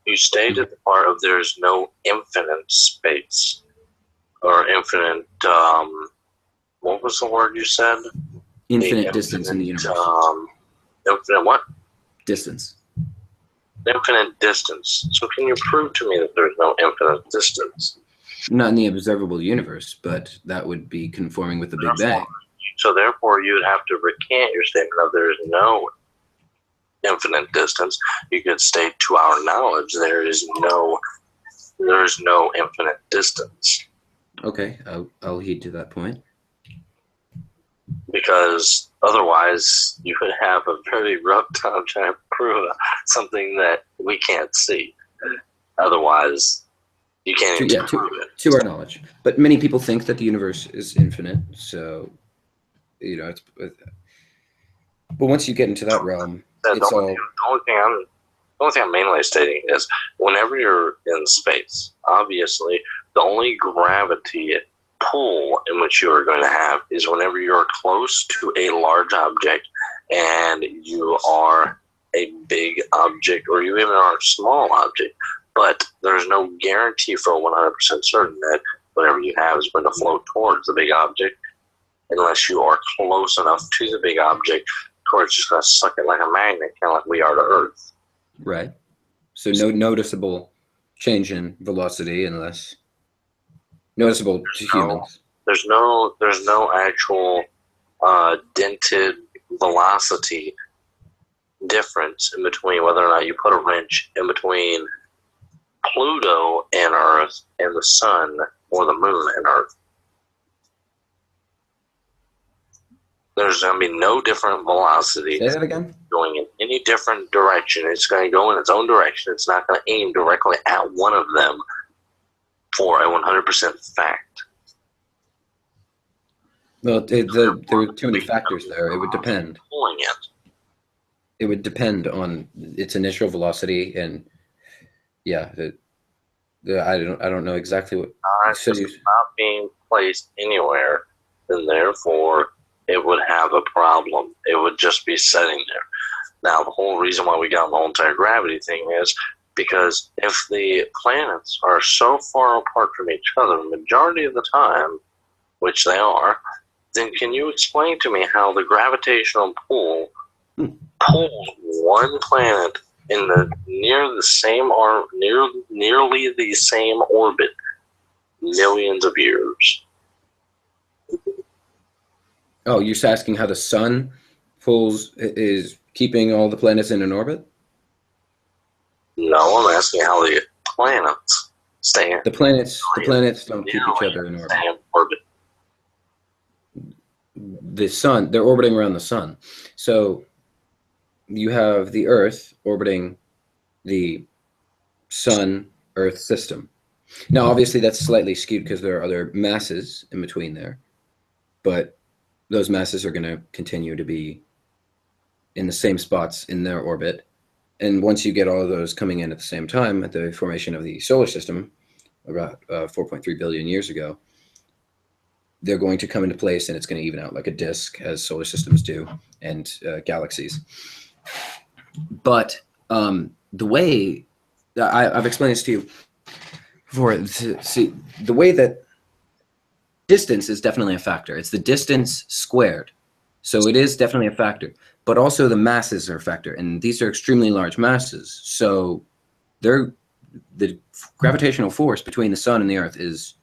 You stated the part of there's no infinite space or infinite. What was the word you said? Infinite distance in the universe. Infinite what? Distance. Infinite distance. So can you prove to me that there's no infinite distance? Not in the observable universe, but that would be conforming with the Big Bang. So therefore, you would have to recant your statement of there is no infinite distance. You could state, to our knowledge, there is no infinite distance. Okay, I'll heed to that point. Because otherwise, you would have a very rough time trying to prove something that we can't see. Otherwise, you can't even prove it. To our knowledge. But many people think that the universe is infinite, so, you know, but once you get into that realm, it's all... The only thing I'm mainly stating is whenever you're in space, obviously, the only gravity pull in which you are going to have is whenever you're close to a large object and you are a big object or you even are a small object. But there's no guarantee for 100% certain that whatever you have is going to float towards the big object unless you are close enough to the big object where it's just going to suck it like a magnet, kind of like we are to Earth. Right. So no noticeable change in velocity unless noticeable to humans. There's no actual dented velocity difference in between whether or not you put a wrench in between Pluto and Earth and the Sun or the Moon and Earth. There's going to be no different velocity. Say that again? Going in any different direction. It's going to go in its own direction. It's not going to aim directly at one of them for a 100% fact. Well, there are too many factors there. It would depend. Pulling it. It would depend on its initial velocity, and yeah, I don't know exactly what. It's not being placed anywhere, and therefore it would have a problem. It would just be sitting there. Now, the whole reason why we got the whole entire gravity thing is because if the planets are so far apart from each other, the majority of the time, which they are, then can you explain to me how the gravitational pull pulls one planet in the nearly the same orbit millions of years? Oh, you're asking how the sun is keeping all the planets in an orbit? No, I'm asking how the planets stay. The planets don't keep each other in orbit. The sun, they're orbiting around the sun. So you have the Earth orbiting the Sun-Earth system. Now, obviously, that's slightly skewed because there are other masses in between there, but those masses are going to continue to be in the same spots in their orbit. And once you get all of those coming in at the same time at the formation of the solar system, about 4.3 billion years ago, they're going to come into place, and it's going to even out like a disk, as solar systems do, and galaxies. But the way I've explained this to you before, see, the way that distance is definitely a factor. It's the distance squared. So it is definitely a factor. But also the masses are a factor, and these are extremely large masses. So the gravitational force between the sun and the Earth is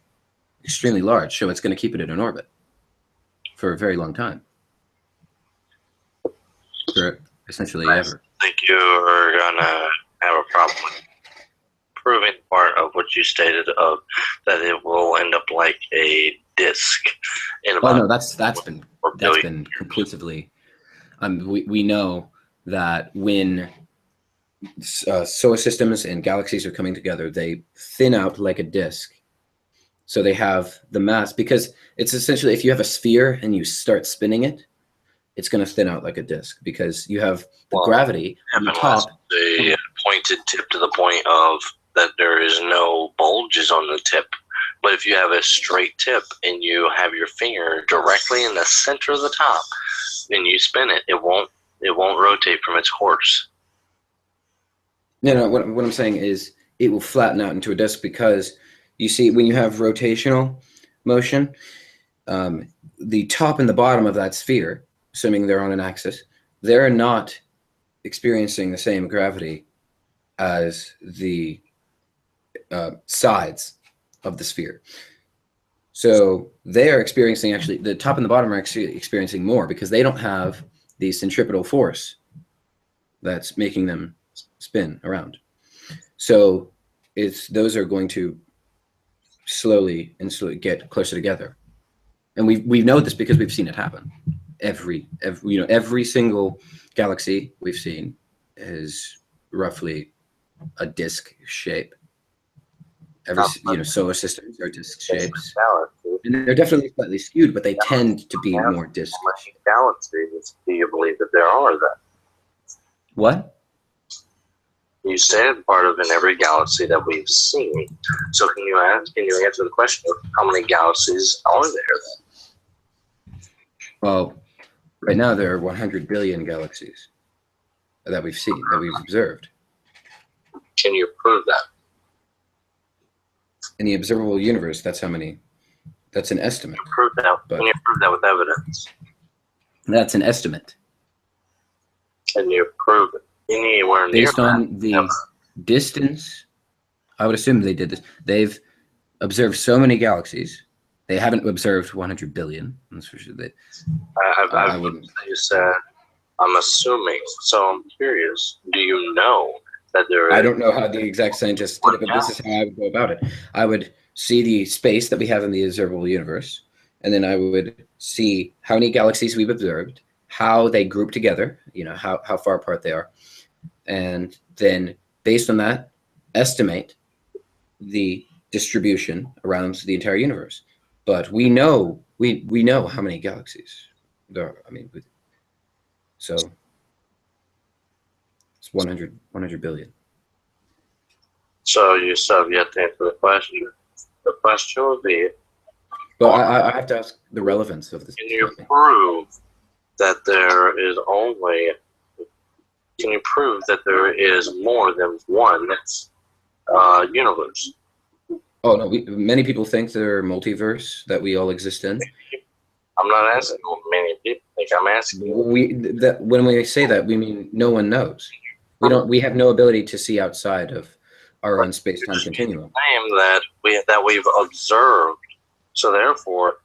extremely large, so it's going to keep it in an orbit for a very long time. For essentially ever. I think you're going to have a problem with proving part of what you stated of that it will end up like a disk in about... Oh no, that's been conclusively... we know that when solar systems and galaxies are coming together, they thin out like a disk. So they have the mass, because it's essentially, if you have a sphere and you start spinning it, it's going to thin out like a disc, because you have the gravity on the top. The pointed tip to the point of that there is no bulges on the tip. But if you have a straight tip and you have your finger directly in the center of the top and you spin it, it won't rotate from its course. No, what I'm saying is it will flatten out into a disc, because you see, when you have rotational motion, the top and the bottom of that sphere, assuming they're on an axis, they're not experiencing the same gravity as the sides of the sphere. So they are experiencing, actually, the top and the bottom are actually experiencing more, because they don't have the centripetal force that's making them spin around. So those are going to slowly get closer together. And we know this because we've seen it happen. Every single galaxy we've seen is roughly a disc shape. Every solar systems are disc shapes, and they're definitely slightly skewed, but they tend to be more disc. How many galaxies do you believe that there are then? What? You said part of in every galaxy that we've seen. So can you answer the question of how many galaxies are there then? Well, right now there are 100 billion galaxies that we've seen, that we've observed. Can you prove that? In the observable universe, that's how many. That's an estimate. Can you prove that with evidence? That's an estimate. Can you prove it anywhere near based on the distance? I would assume they did this. They've observed so many galaxies. They haven't observed 100 billion. That's for sure. I wouldn't. You said, I'm assuming. So I'm curious. Do you know that there is? I don't know how the exact scientists did it, but this is how I would go about it. I would see the space that we have in the observable universe, and then I would see how many galaxies we've observed, how they group together, how far apart they are, and then based on that, estimate the distribution around the entire universe. But we know how many galaxies there are. I mean, so it's 100 billion. So you still have yet to answer the question. The question would be, well, I have to ask the relevance of this. Can you prove that there is only? Can you prove that there is more than one universe? Oh no, many people think there are multiverse that we all exist in. I'm not asking what many people think. I'm asking. When we say that, we mean no one knows. We have no ability to see outside of our own space-time continuum. Claim that we've observed. So therefore,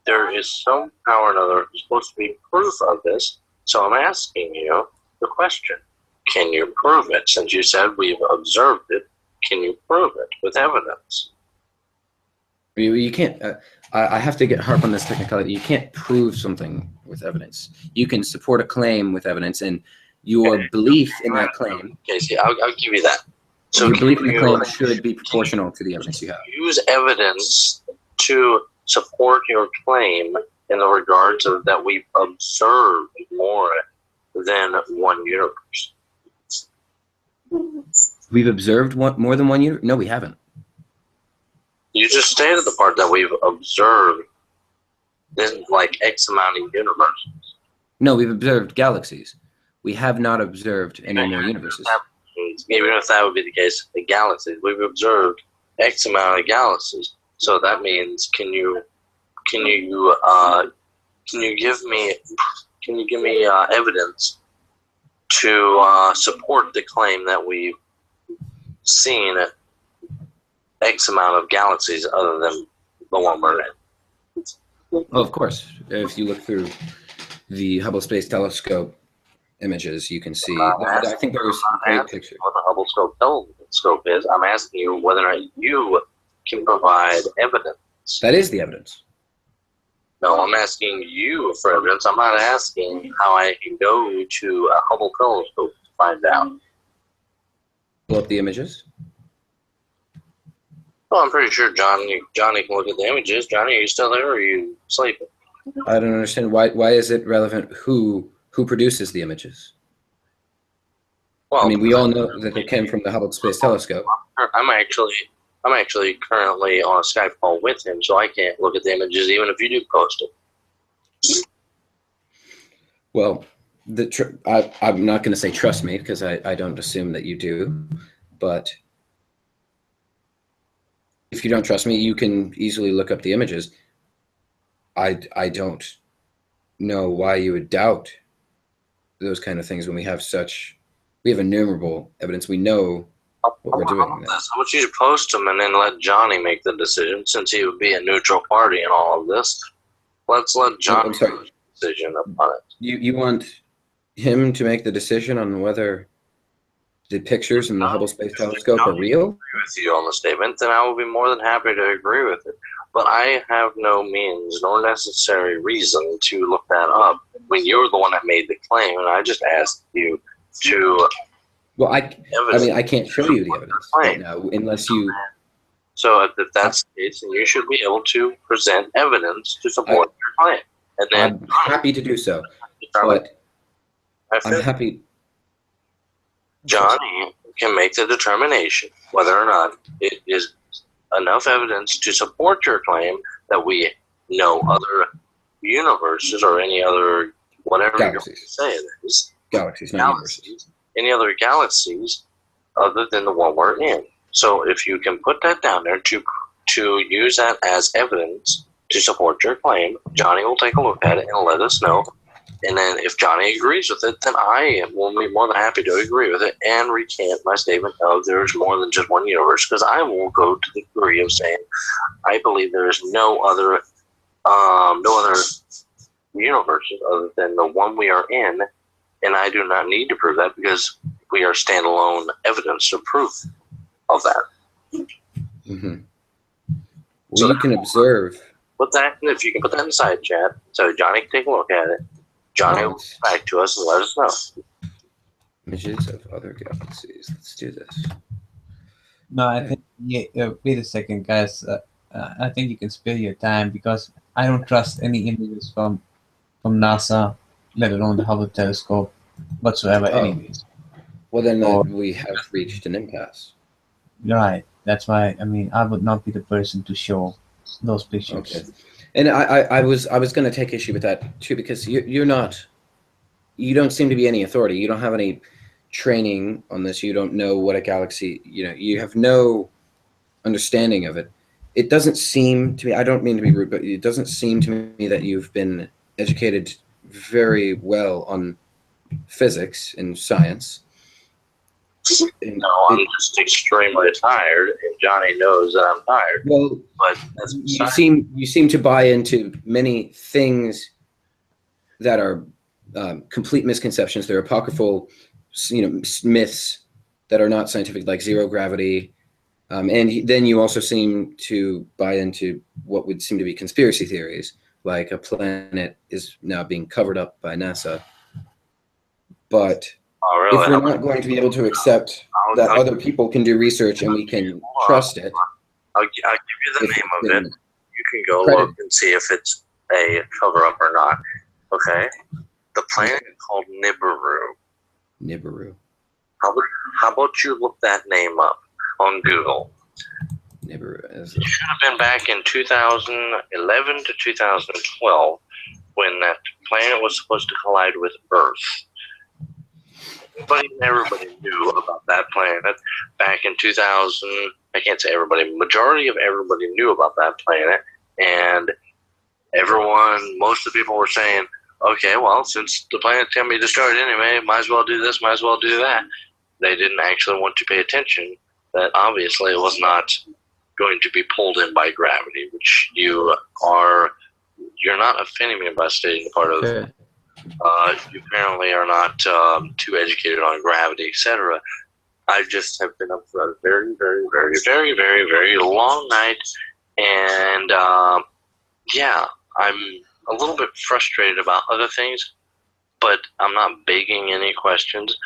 there is somehow or another supposed to be proof of this. So I'm asking you the question: can you prove it? Since you said we've observed it, can you prove it with evidence? You can't. I have to harp on this technicality. You can't prove something with evidence. You can support a claim with evidence, and your belief in that claim. Okay, see, I'll give you that. So your belief in the claim should be proportional to the evidence you have. Use evidence to support your claim in the regards of that we've observed more than one universe. We've observed more than one universe? No, we haven't. You just stated the part that we've observed in like X amount of universes. No, we've observed galaxies. We have not observed any more universes. Even if that would be the case, the galaxies, we've observed X amount of galaxies. So that means, can you give me evidence to support the claim that we've seen X amount of galaxies other than the one we're in? Oh, of course. If you look through the Hubble Space Telescope images, you can see. I think there was a great picture. What the Hubble telescope is. I'm asking you whether or not you can provide evidence. That is the evidence. No, I'm asking you for evidence. I'm not asking how I can go to a Hubble telescope to find out. Pull up the images. Well, I'm pretty sure Johnny can look at the images. Johnny, are you still there, or are you sleeping? I don't understand why is it relevant who produces the images? Well, I mean, we all know that they came from the Hubble Space Telescope. I'm actually currently on a Skype call with him, so I can't look at the images even if you do post it. Well, I'm not going to say trust me because I don't assume that you do, but if you don't trust me, you can easily look up the images. I don't know why you would doubt those kind of things when we have innumerable evidence. We know what we're doing. I want you to post them and then let Johnny make the decision, since he would be a neutral party in all of this. Let's let Johnny make the decision upon it. You want him to make the decision on whether the pictures in the Hubble Space Telescope are real? If I agree with you on the statement, then I will be more than happy to agree with it. But I have no means nor necessary reason to look that up when you're the one that made the claim, and I just asked you to. Well, I mean, I can't show you the evidence right now unless you. So if that's the case, then you should be able to present evidence to support your claim. And then I'm happy to do so, but I'm happy. Johnny can make the determination whether or not it is enough evidence to support your claim that we know other universes or any other whatever galaxies. You say it is. Galaxies, not universes. Any other galaxies other than the one we're in. So if you can put that down there to use that as evidence to support your claim, Johnny will take a look at it and let us know. And then if Johnny agrees with it, then I will be more than happy to agree with it and recant my statement of there's more than just one universe, because I will go to the degree of saying I believe there is no other universes other than the one we are in, and I do not need to prove that because we are standalone evidence of proof of that. Mm-hmm. Well, so you can observe. Put that, if you can put that in the side chat, so Johnny can take a look at it. Johnny will get back to us and let us know. Images of other galaxies. Let's do this. No, I think. Wait a second, guys. I think you can spare your time because I don't trust any images from NASA, let alone the Hubble telescope, whatsoever. Anyways. Well, then we have reached an impasse. Right. That's why. I mean, I would not be the person to show those pictures. Okay. And I was going to take issue with that too, because you don't seem to be any authority. You don't have any training on this. You don't know what a galaxy, you have no understanding of it. It doesn't seem to me, I don't mean to be rude, but it doesn't seem to me that you've been educated very well on physics and science. No, I'm just extremely tired, and Johnny knows that I'm tired. Well, but you seem to buy into many things that are complete misconceptions. They're apocryphal, myths that are not scientific, like zero gravity. And then you also seem to buy into what would seem to be conspiracy theories, like a planet is now being covered up by NASA. But really? If we're not going to be able to accept that other people can do research and we can trust it. I'll give you the name of it. You can go look and see if it's a cover-up or not. Okay? The planet is called Nibiru. Nibiru. How about you look that name up on Google? Nibiru. It should have been back in 2011 to 2012 when that planet was supposed to collide with Earth. Everybody knew about that planet back in 2000. I can't say everybody. Majority of everybody knew about that planet, and most of the people were saying, okay, well, since the planet's going to be destroyed anyway, might as well do this, might as well do that. They didn't actually want to pay attention that obviously it was not going to be pulled in by gravity, which you're not offending me by stating the part of you apparently are not too educated on gravity, etc. I just have been up for a very, very, very, very, very, very long night, and I'm a little bit frustrated about other things, but I'm not begging any questions.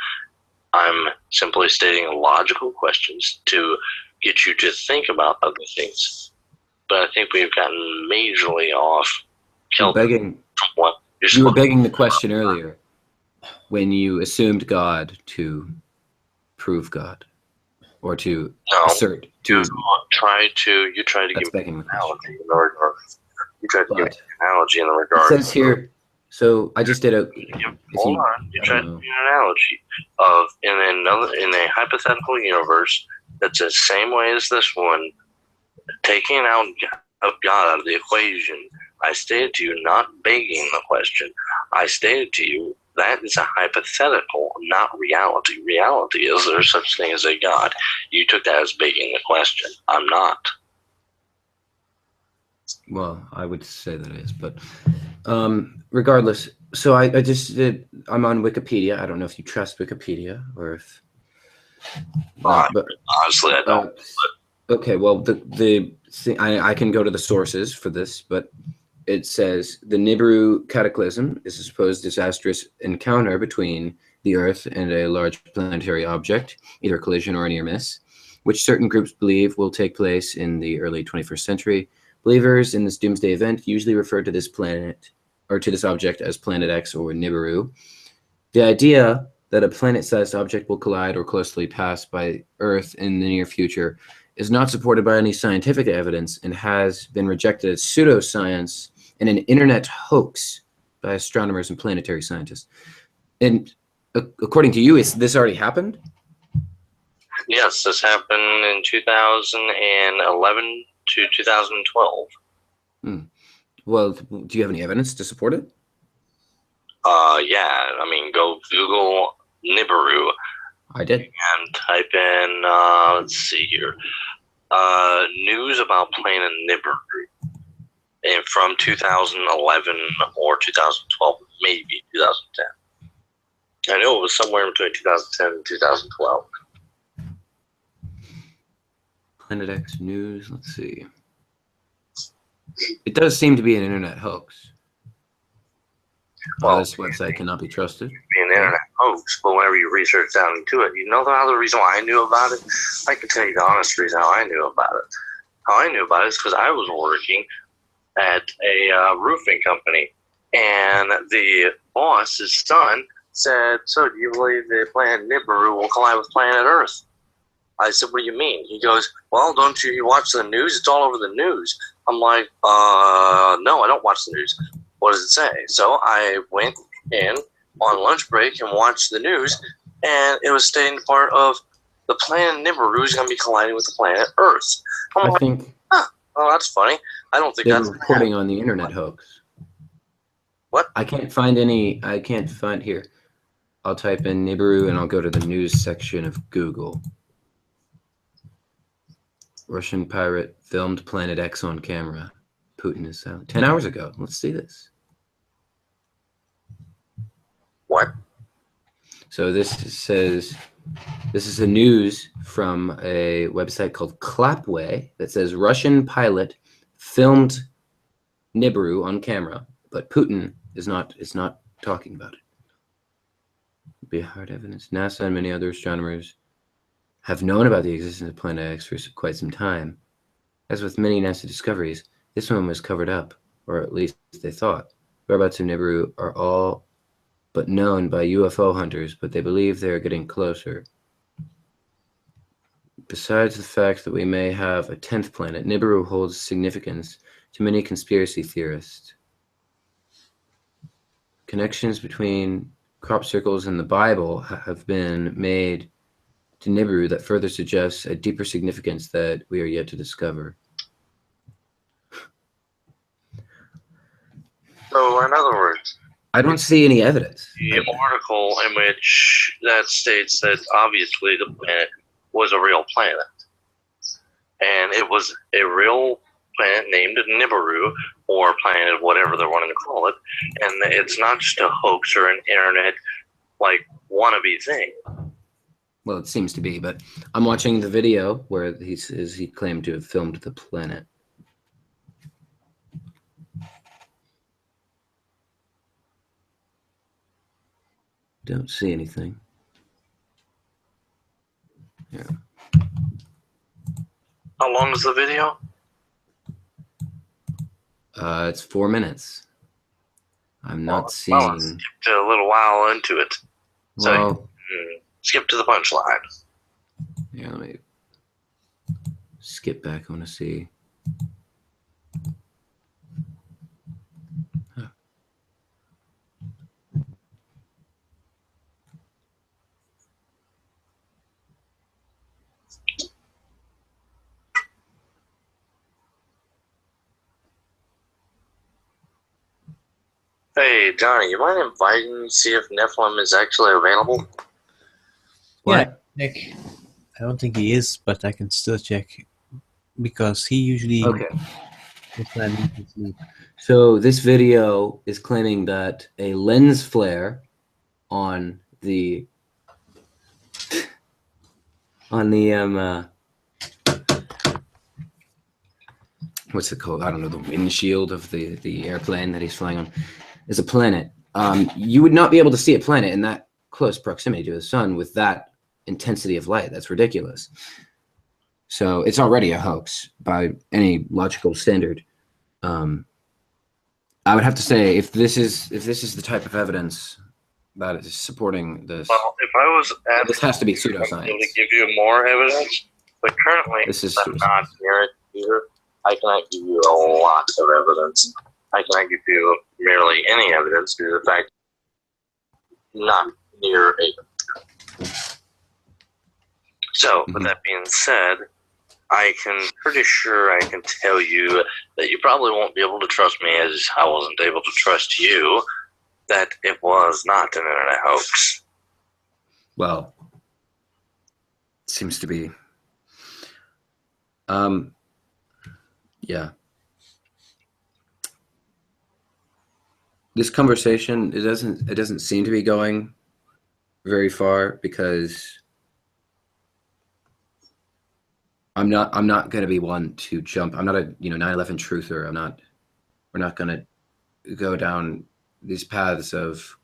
I'm simply stating logical questions to get you to think about other things. But I think we've gotten majorly off kilter from what you're You were supposed begging the question earlier when you assumed God to prove God or to No. assert. You try to That's give begging the an question. analogy in the regard. You tried to give But an analogy in the it regard. says here, so I just did a. Hold on. You tried to give an analogy of in a hypothetical universe that's the same way as this one, taking out of God out of the equation. I stated to you, not begging the question. I stated to you that is a hypothetical, not reality. Reality is there's such thing as a God. You took that as begging the question. I'm not. Well, I would say that is, but regardless. So I just did. I'm on Wikipedia. I don't know if you trust Wikipedia or if. But honestly, I don't. Okay, well, the thing, I can go to the sources for this, but it says the Nibiru cataclysm is a supposed disastrous encounter between the Earth and a large planetary object, either a collision or a near miss, which certain groups believe will take place in the early 21st century. Believers in this doomsday event usually refer to this planet or to this object as Planet X or Nibiru. The idea that a planet-sized object will collide or closely pass by Earth in the near future is not supported by any scientific evidence and has been rejected as pseudoscience and an internet hoax by astronomers and planetary scientists. And according to you, this already happened? Yes, this happened in 2011 to 2012. Well, do you have any evidence to support it? Yeah, I mean, go Google Nibiru. I did. And type in, let's see here, news about planet Nibiru. And from 2011 or 2012, maybe 2010. I know it was somewhere between 2010 and 2012. Planet X News, let's see. It does seem to be an internet hoax. Well, this website cannot be trusted. Be an internet hoax, but whenever you research down into it, you know how the reason why I knew about it? I can tell you the honest reason how I knew about it. How I knew about it is because I was working at a roofing company, and the boss, his son, said, "So do you believe the planet Nibiru will collide with planet Earth?" I said, "What do you mean?" He goes, "Well, don't you watch the news? It's all over the news." I'm like, no, I don't watch the news. What does it say? So I went in on lunch break and watched the news, and it was stating part of the planet Nibiru is going to be colliding with the planet Earth. I'm like, think oh, that's funny. I don't think they that's were reporting on the internet hoax. What? I can't find here. I'll type in Nibiru and I'll go to the news section of Google. Russian pirate filmed Planet X on camera. Putin is silent. 10 hours ago. Let's see this. What? So this says, this is a news from a website called Clapway that says Russian pilot filmed Nibiru on camera, but Putin is not talking about it. It'd be hard evidence. NASA and many other astronomers have known about the existence of Planet X for quite some time. As with many NASA discoveries, this one was covered up, or at least they thought. Whereabouts of Nibiru are all but known by UFO hunters, but they believe they are getting closer. Besides the fact that we may have a 10th planet, Nibiru holds significance to many conspiracy theorists. Connections between crop circles and the Bible have been made to Nibiru that further suggests a deeper significance that we are yet to discover. So, in other words, I don't see any evidence. the article in which that states that obviously the planet was a real planet, and it was a real planet named Nibiru, or planet whatever they're wanting to call it, and it's not just a hoax or an internet wannabe thing. Well, it seems to be, but I'm watching the video where he says he claimed to have filmed the planet. Don't see anything. Yeah. How long is the video? It's 4 minutes. I'm not Well, seeing. I skipped a little while into it. So Well, skip to the punchline. yeah, let me skip back. I want to see. Huh. Hey, Johnny, you mind inviting me to see if Nephilim is actually available? What? Yeah, check. I don't think he is, but I can still check because he usually Okay. puts that into sleep. So this video is claiming that a lens flare on the what's it called? I don't know, the windshield of the airplane that he's flying on is a planet. You would not be able to see a planet in that close proximity to the sun with that intensity of light. That's ridiculous. So it's already a hoax by any logical standard. I would have to say if this is the type of evidence that is supporting this, Well, if I was at this has to be I'd be able pseudoscience. to give you more evidence, but currently This is I'm not near it either. I cannot give you a lot of evidence. I cannot give you merely any evidence due to the fact not near it. So, with that being said, I can pretty sure I can tell you that you probably won't be able to trust me as I wasn't able to trust you that it was not an internet hoax. Well, seems to be. Yeah. This conversation, it doesn't seem to be going very far because I'm not going to be one to jump. I'm not a 9/11 truther. We're not going to go down these paths of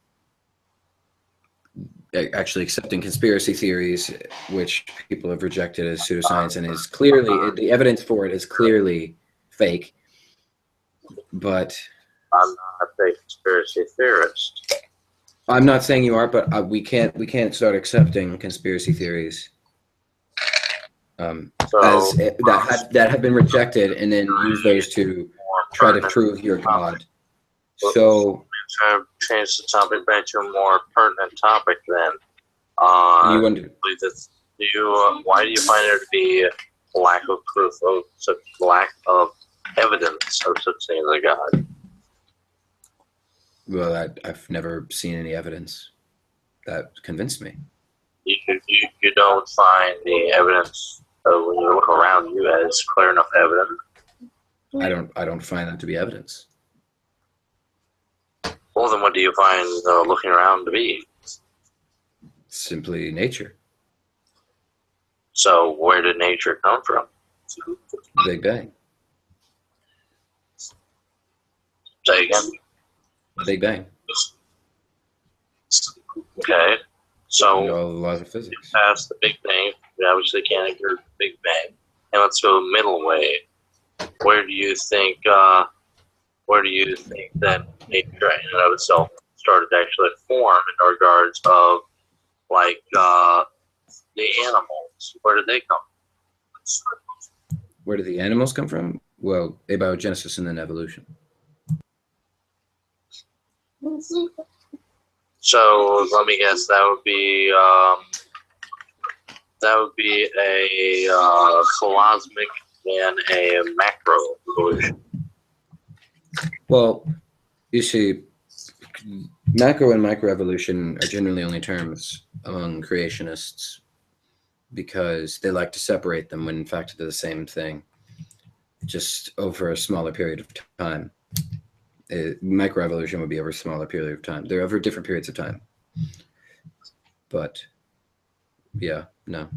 actually accepting conspiracy theories, which people have rejected as pseudoscience, and is clearly the evidence for it is clearly fake. But I'm not a conspiracy theorist. I'm not saying you are, but we can't start accepting conspiracy theories So, that have been rejected, and then use those to try to prove you're God. So try to change the topic back to a more pertinent topic then. you wonder, why do you find there to be lack of proof of such lack of evidence of such thing as a God? well, I've never seen any evidence that convinced me. You don't find the evidence when you look around you as clear enough evidence? I don't find that to be evidence. Well, then what do you find looking around to be? Simply nature. So where did nature come from? Big Bang. Say again? Big Bang. Okay. So All the laws of physics. past the Big Bang, we obviously can't ignore the Big Bang. And let's go middle way. Where do you think that nature in and of itself started to actually form in regards of like the animals? Where did they come from? Where did the animals come from? Well, abiogenesis and then evolution. So let me guess, that would be a cosmic and a macro evolution. Well, you see, macro and microevolution are generally only terms among creationists because they like to separate them when in fact they're the same thing, just over a smaller period of time. Microevolution would be over a smaller period of time. They're over different periods of time. But yeah, no.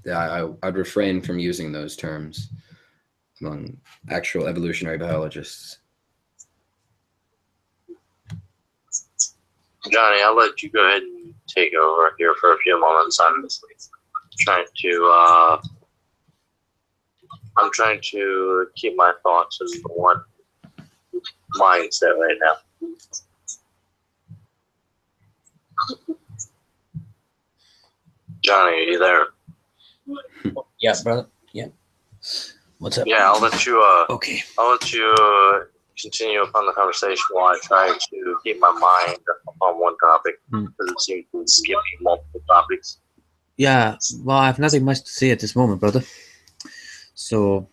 I'd refrain from using those terms among actual evolutionary biologists. Johnny, I'll let you go ahead and take over here for a few moments. I'm trying to I'm trying to keep my thoughts in one mindset right now. Johnny, are you there? Yeah, brother. Yeah. What's up? Yeah, I'll let you. Okay. I'll let you continue upon the conversation while I try to keep my mind on one topic because it seems to skip multiple topics. Yeah. Well, I have nothing much to say at this moment, brother. So,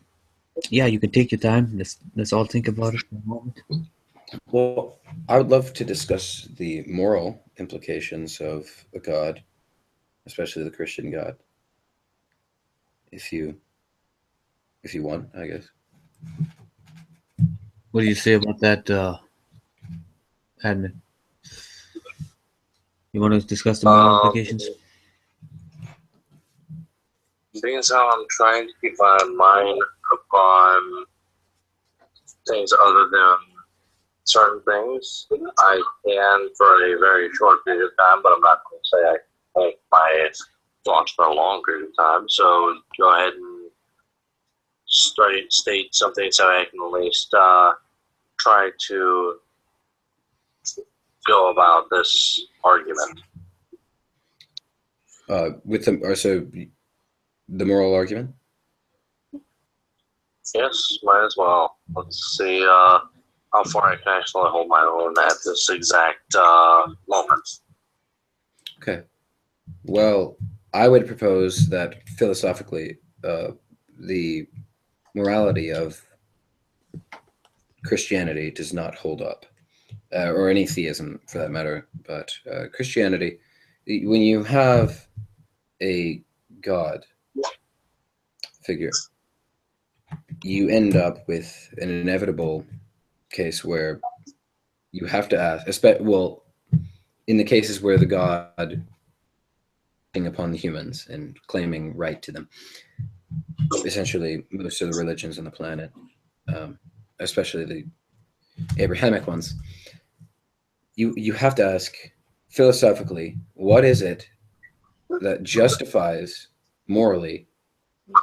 yeah, you can take your time. Let's all think about it for a moment. Well, I would love to discuss the moral implications of a God, especially the Christian God. If you want, I guess. What do you say about that, admin? You want to discuss the moral implications? Being as how I'm trying to keep my mind upon things other than certain things, I can for a very short period of time, but I'm not going to say I think my thoughts for a long period of time. So go ahead and state something so I can at least try to go about this argument. With the moral argument. Yes, might as well. Let's see how far I can actually hold my own at this exact moment. Okay. Well, I would propose that philosophically, the morality of Christianity does not hold up, or any theism for that matter. But Christianity, when you have a God figure, you end up with an inevitable case where you have to ask, well, in the cases where the God upon the humans and claiming right to them, essentially most of the religions on the planet, especially the Abrahamic ones, you have to ask philosophically, what is it that justifies morally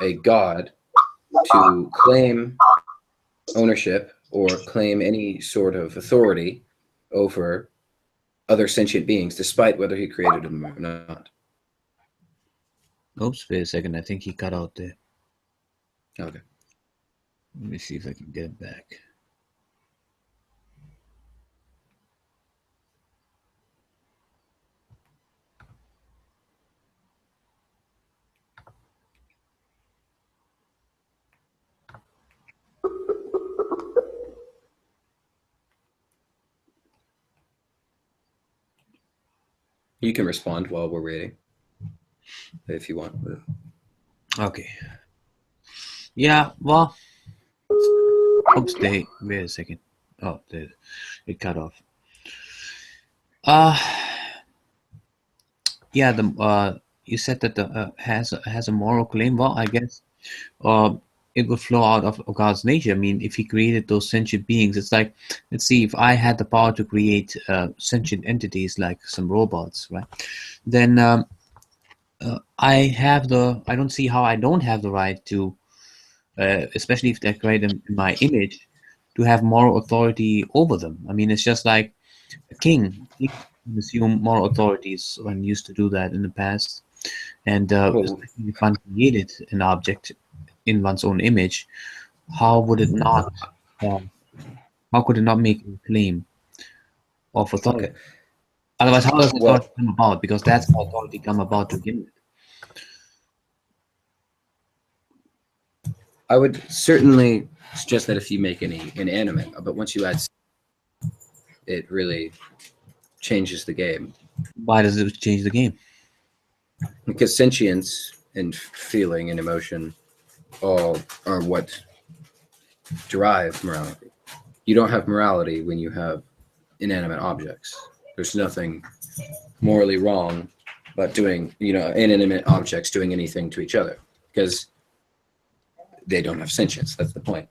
a God to claim ownership or claim any sort of authority over other sentient beings, despite whether he created them or not? Oops, wait a second. I think he cut out there. Okay. Let me see if I can get it back. You can respond while we're waiting, if you want. Okay. Yeah, well, oops, wait a second. Oh, it cut off. Yeah, you said that the has a moral claim. Well, I guess it would flow out of God's nature. I mean, if he created those sentient beings, it's like, let's see, if I had the power to create sentient entities like some robots, right? Then I don't see how I don't have the right to, especially if they're created in my image, to have moral authority over them. I mean, it's just like a king. He can assume moral authorities when used to do that in the past. And especially if one created an object in one's own image, how would it not? How could it not make a claim of authority? Okay. Otherwise, how does authority come about? Because that's how authority come about to begin with. I would certainly suggest that if you make any inanimate, but once you add, it really changes the game. Why does it change the game? Because sentience and feeling and emotion all are what derive morality. You don't have morality when you have inanimate objects. There's nothing morally wrong about doing, inanimate objects doing anything to each other, because they don't have sentience. That's the point.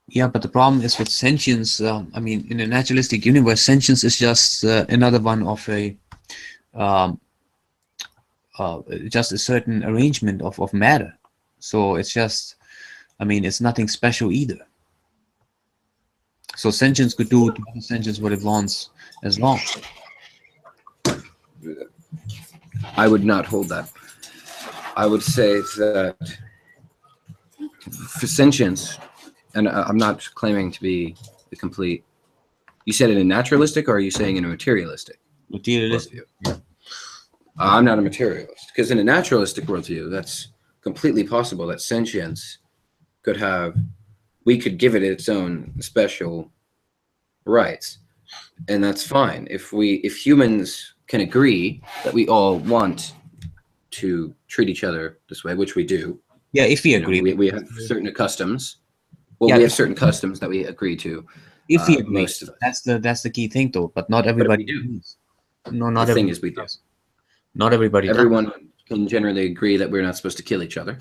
Yeah, but the problem is with sentience. I mean, in a naturalistic universe, sentience is just another one of just a certain arrangement of matter. So it's just, I mean, it's nothing special either. So sentience could do to other sentience what it wants as long. I would not hold that. I would say that for sentience, and I'm not claiming to be the complete. You said in a naturalistic, or are you saying in a materialistic Materialistic. worldview? I'm not a materialist, because in a naturalistic worldview, that's completely possible that sentience could have, we could give it its own special rights, and that's fine if humans can agree that we all want to treat each other this way, which we do. Yeah, if we You know, agree. we have certain customs. Well, Yeah, we have certain customs that we agree to. If we agree, most of us. that's the key thing, though. But not everybody do. agrees. No, not The thing everybody is, we do. does. Not everybody. Everyone can generally agree that we're not supposed to kill each other.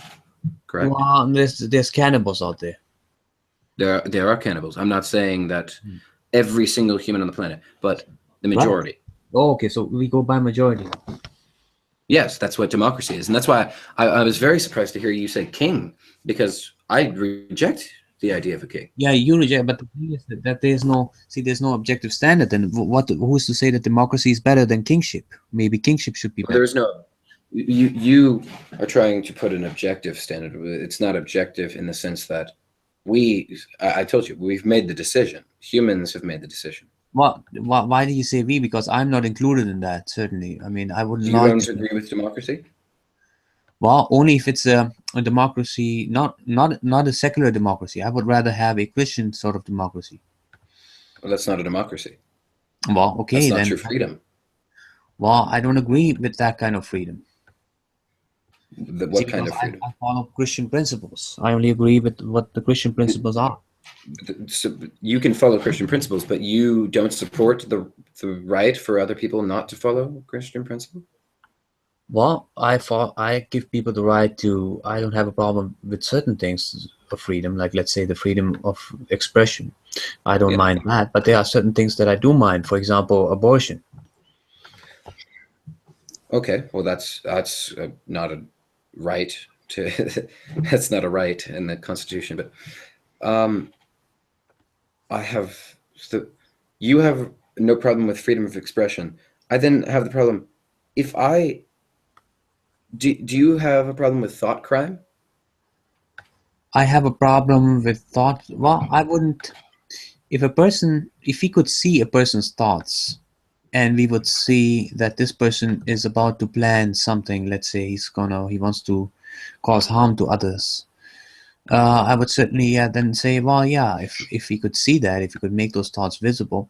Correct. Well, there's cannibals out there. There are cannibals. I'm not saying that every single human on the planet, but the majority. Oh, okay, so we go by majority. Yes, that's what democracy is, and that's why I was very surprised to hear you say king, because I reject the idea of a king. Yeah, you reject, but the thing is that there's no objective standard. Then who's to say that democracy is better than kingship? Maybe kingship should be better. There is no. You are trying to put an objective standard. It's not objective in the sense that I told you, we've made the decision. Humans have made the decision. Why do you say we? Because I'm not included in that, certainly. I mean, I would Do you not don't agree with democracy? Well, only if it's a democracy, not a secular democracy. I would rather have a Christian sort of democracy. Well, that's not a democracy. Well, okay, That's not then. true freedom. Well, I don't agree with that kind of freedom. What kind of freedom? I follow Christian principles. I only agree with what the Christian principles are. So you can follow Christian principles, but you don't support the right for other people not to follow Christian principles? Well, I give people the right to. I don't have a problem with certain things of freedom, like let's say the freedom of expression. I don't mind that, but there are certain things that I do mind. For example, abortion. Okay, well that's not a right to. That's not a right in the Constitution, but you have no problem with freedom of expression. I then have the problem. If I do you have a problem with thought crime? I have a problem with thought. Well, I wouldn't. If we could see a person's thoughts, and we would see that this person is about to plan something, let's say he wants to cause harm to others, I would certainly then say, well, yeah, if we could see that, if we could make those thoughts visible,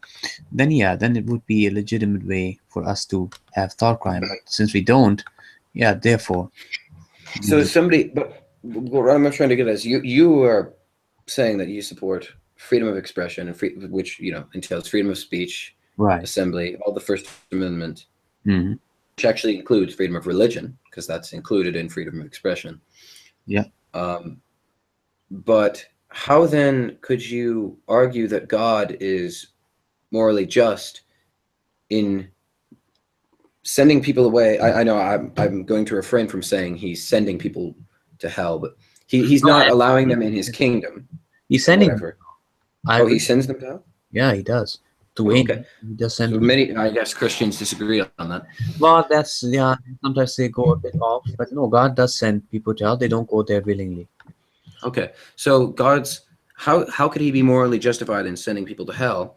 then it would be a legitimate way for us to have thought crime. But since we don't, therefore. So but what I'm trying to get at is you are saying that you support freedom of expression and which entails freedom of speech, right, assembly, all the First Amendment, which actually includes freedom of religion, because that's included in freedom of expression. Yeah. But how then could you argue that God is morally just in sending people away? I know I'm going to refrain from saying he's sending people to hell, but he's not allowing them in his kingdom. He's sending. He sends them to hell? Yeah, he does. Okay. He does send. So many, I guess, Christians disagree on that. Well, sometimes they go a bit off, but no, God does send people to hell. They don't go there willingly. Okay, so how could he be morally justified in sending people to hell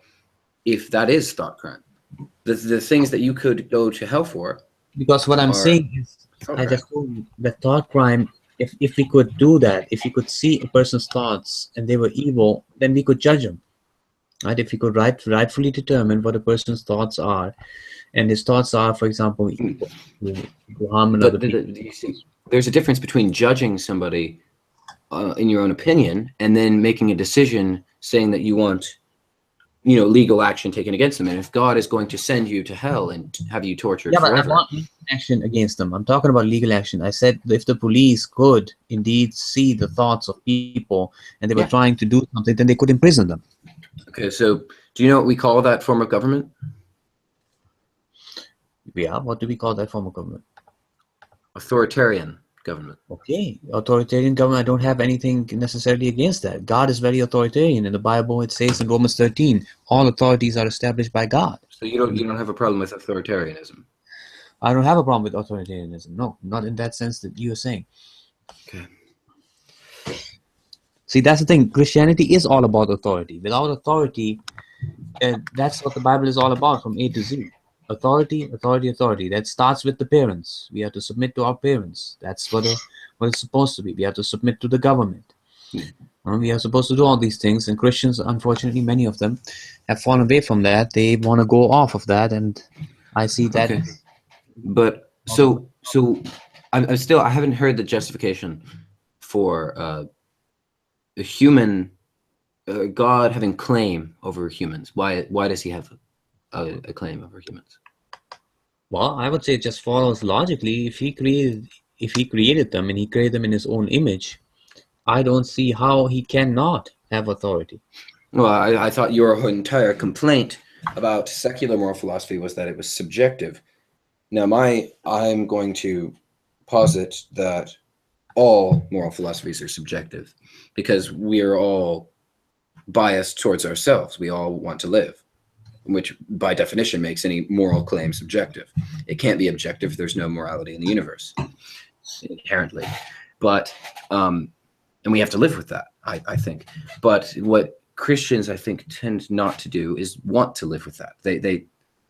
if that is thought crime? The things that you could go to hell for. Because what I'm saying is, I just told you that thought crime. If we could do that, if we could see a person's thoughts and they were evil, then we could judge them. Right? If we could rightfully determine what a person's thoughts are, and his thoughts are, for example, evil, to harm another people. There's a difference between judging somebody in your own opinion and then making a decision saying that you want legal action taken against them. And if God is going to send you to hell and have you tortured forever. But I want legal action against them. I'm talking about legal action. I said if the police could indeed see the thoughts of people and they were trying to do something, then they could imprison them. Okay, so do you know what we call that form of government? Yeah, what do we call that form of government? Authoritarian government. Okay, authoritarian government, I don't have anything necessarily against that. God is very authoritarian. In the Bible, it says in Romans 13, all authorities are established by God. So you don't have a problem with authoritarianism. I don't have a problem with authoritarianism. No, not in that sense that you are saying. Okay. See, that's the thing. Christianity is all about authority. Without authority, that's what the Bible is all about from A to Z. Authority, authority, authority. That starts with the parents. We have to submit to our parents. That's what it's supposed to be. We have to submit to the government. We are supposed to do all these things, and Christians, unfortunately, many of them have fallen away from that. They want to go off of that, and I see that. Okay. But so I'm still, I haven't heard the justification for a human, God having claim over humans. Why does he have a claim over humans? Well, I would say it just follows logically. If he created them and he created them in his own image, I don't see how he cannot have authority. Well, I thought your entire complaint about secular moral philosophy was that it was subjective. Now, I'm going to posit that all moral philosophies are subjective because we are all biased towards ourselves. We all want to live, which by definition makes any moral claim subjective. It can't be objective if there's no morality in the universe inherently. But and we have to live with that, I think. But what Christians, I think, tend not to do is want to live with that.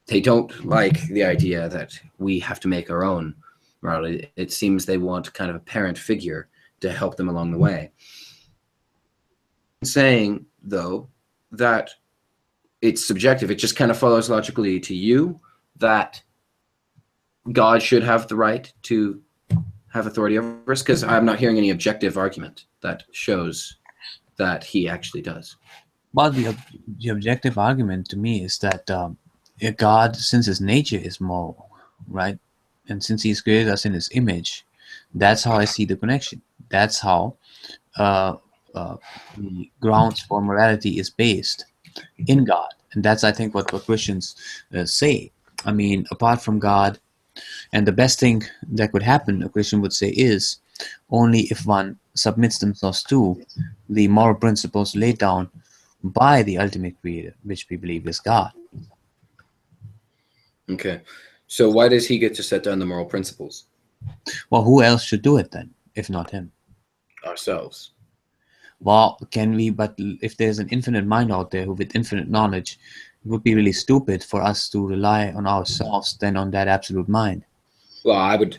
They don't like the idea that we have to make our own morality. It seems they want kind of a parent figure to help them along the way. Saying, though, that it's subjective, it just kind of follows logically to you that God should have the right to have authority over us, because I'm not hearing any objective argument that shows that he actually does. Well, the objective argument to me is that God, since his nature is moral, right? And since he's created us in his image, that's how I see the connection. That's how the grounds for morality is based in God. And that's, I think, what Christians say. I mean, apart from God, and the best thing that could happen, a Christian would say, is only if one submits themselves to the moral principles laid down by the ultimate creator, which we believe is God. Okay. So why does he get to set down the moral principles? Well, who else should do it then, if not him? Ourselves. Well, can we, but if there's an infinite mind out there who with infinite knowledge, it would be really stupid for us to rely on ourselves than on that absolute mind. Well, I would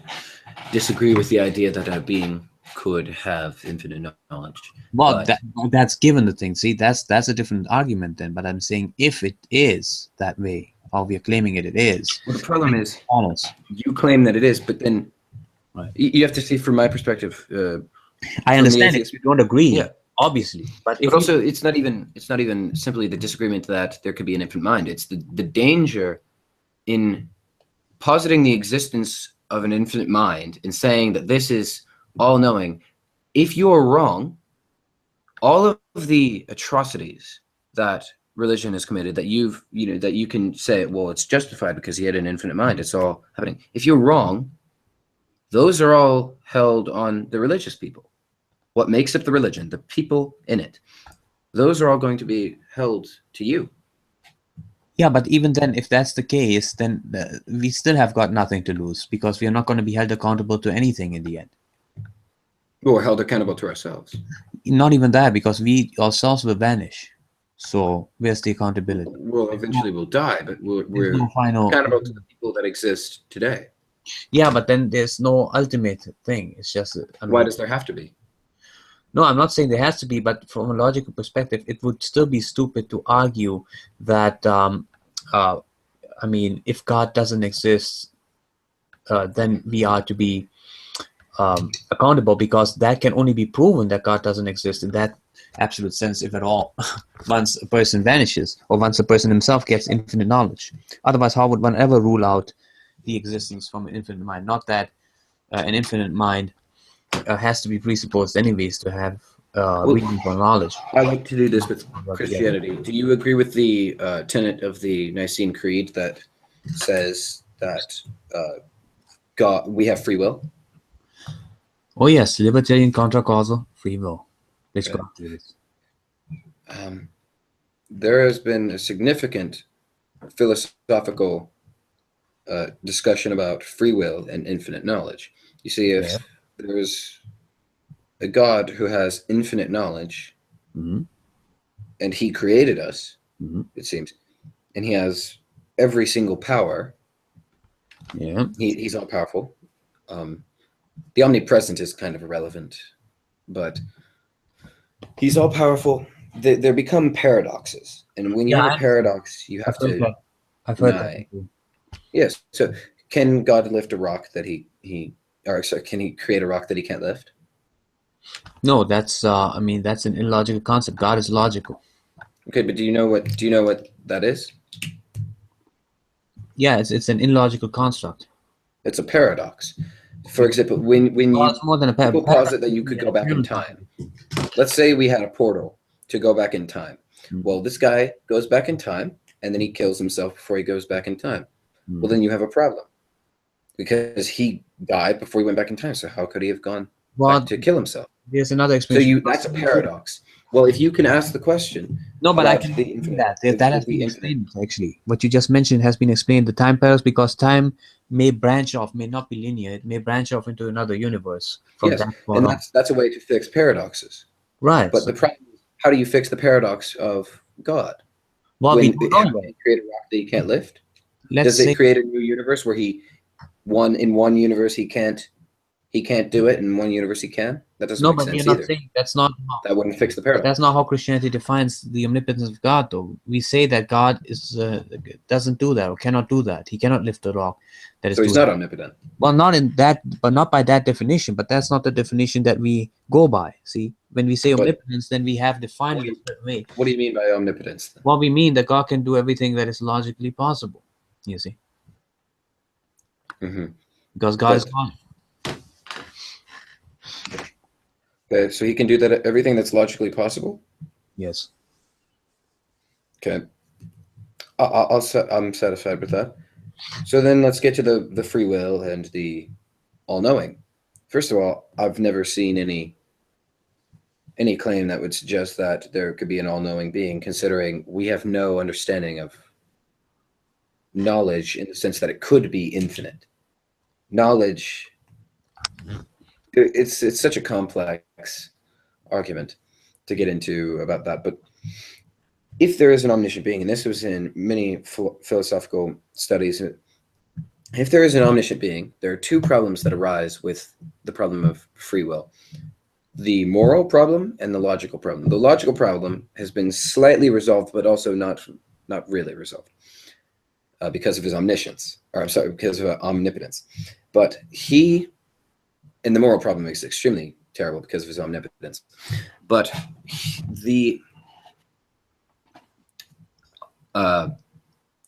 disagree with the idea that a being could have infinite knowledge. Well, that's given the thing. See, that's a different argument then. But I'm saying if it is that way, how we are claiming it is. Well, the problem is, honest. You claim that it is, but then right. You have to see from my perspective. I understand if you don't agree. Yeah. Obviously, but also it's not even simply the disagreement that there could be an infinite mind. It's the danger in positing the existence of an infinite mind and saying that this is all-knowing. If you're wrong, all of the atrocities that religion has committed, that that you can say, well, it's justified because he had an infinite mind, it's all happening. If you're wrong, those are all held on the religious people. What makes up the religion, the people in it, those are all going to be held to you. Yeah, but even then, if that's the case, then we still have got nothing to lose because we are not going to be held accountable to anything in the end. We're held accountable to ourselves. Not even that, because we ourselves will vanish. So where's the accountability? Well, eventually we'll die, but we're accountable to the people that exist today. Yeah, but then there's no ultimate thing. It's just... Why does there have to be? No, I'm not saying there has to be, but from a logical perspective, it would still be stupid to argue that, I mean, if God doesn't exist, then we are to be accountable, because that can only be proven that God doesn't exist in that absolute sense, if at all, once a person vanishes or once a person himself gets infinite knowledge. Otherwise, how would one ever rule out the existence from an infinite mind? Not that an infinite mind has to be presupposed anyways to have reasonable knowledge. I like to do this with Christianity. Do you agree with the tenet of the Nicene Creed that says that God, we have free will? Oh yes, libertarian contra causal free will. Let's Okay. go through this. There has been a significant philosophical discussion about free will and infinite knowledge. You see, if Yeah. there's a God who has infinite knowledge Hmm. and he created us, Hmm. it seems, and he has every single power, Yeah. he's all powerful. The omnipresent is kind of irrelevant, but he's all powerful. There become paradoxes, and when you Yeah, have I a understand. paradox, you have I've heard to that. I've heard that deny. before. Yes. So, can God lift a rock that or sorry, can he create a rock that he can't lift? No, that's I mean that's an illogical concept. God is logical. Okay, but do you know what that is? Yeah, it's an illogical construct. It's a paradox. For example, when Well, you it's more than a people paradox. posit that you could Yeah, go back in human time. possibility. Let's say we had a portal to go back in time. Mhm. Well, this guy goes back in time and then he kills himself before he goes back in time. Well, then you have a problem because he died before he went back in time. So how could he have gone Well, back to kill himself? there's another So explanation. that's a paradox. Well, if you can ask the question No, but I about can the explain infinite, that. That has the been infinite. explained actually. What you just mentioned has been explained. The time paradox, because time may branch off, may not be linear. It may branch off into another universe from Yes, that point and on. that's a way to fix paradoxes. Right. But the problem is, how do you fix the paradox of God? Well, we When don't how know do yet. you create a rock that you can't lift? Let's Does it say create a new universe where in one universe he can't do it, in one universe he can? That doesn't no, make but we're sense not either. saying that's not how, That wouldn't fix the but paradox. that's not how Christianity defines the omnipotence of God. Though we say that God is doesn't do that or cannot do that. He cannot lift a rock. That is So he's too. not omnipotent. Well, not in that, but not by that definition. But that's not the definition that we go by. See, when we say But omnipotence, then we have defined it a certain way. what do you mean by omnipotence then? What we mean that God can do everything that is logically possible. You see, Hmm. because God is But God. okay, so he can do that everything that's logically possible. Yes. Okay, I'm satisfied with that. So then let's get to the free will and the all-knowing. First of all, I've never seen any claim that would suggest that there could be an all-knowing being, considering we have no understanding of knowledge in the sense that it could be infinite. Knowledge, it's such a complex argument to get into about that. But if there is an omniscient being, and this was in many philosophical studies, if there is an omniscient being, there are two problems that arise with the problem of free will: the moral problem and the logical problem. The logical problem has been slightly resolved, but also not really resolved because of his omniscience, or I'm sorry, because of omnipotence. But and the moral problem is extremely terrible because of his omnipotence. But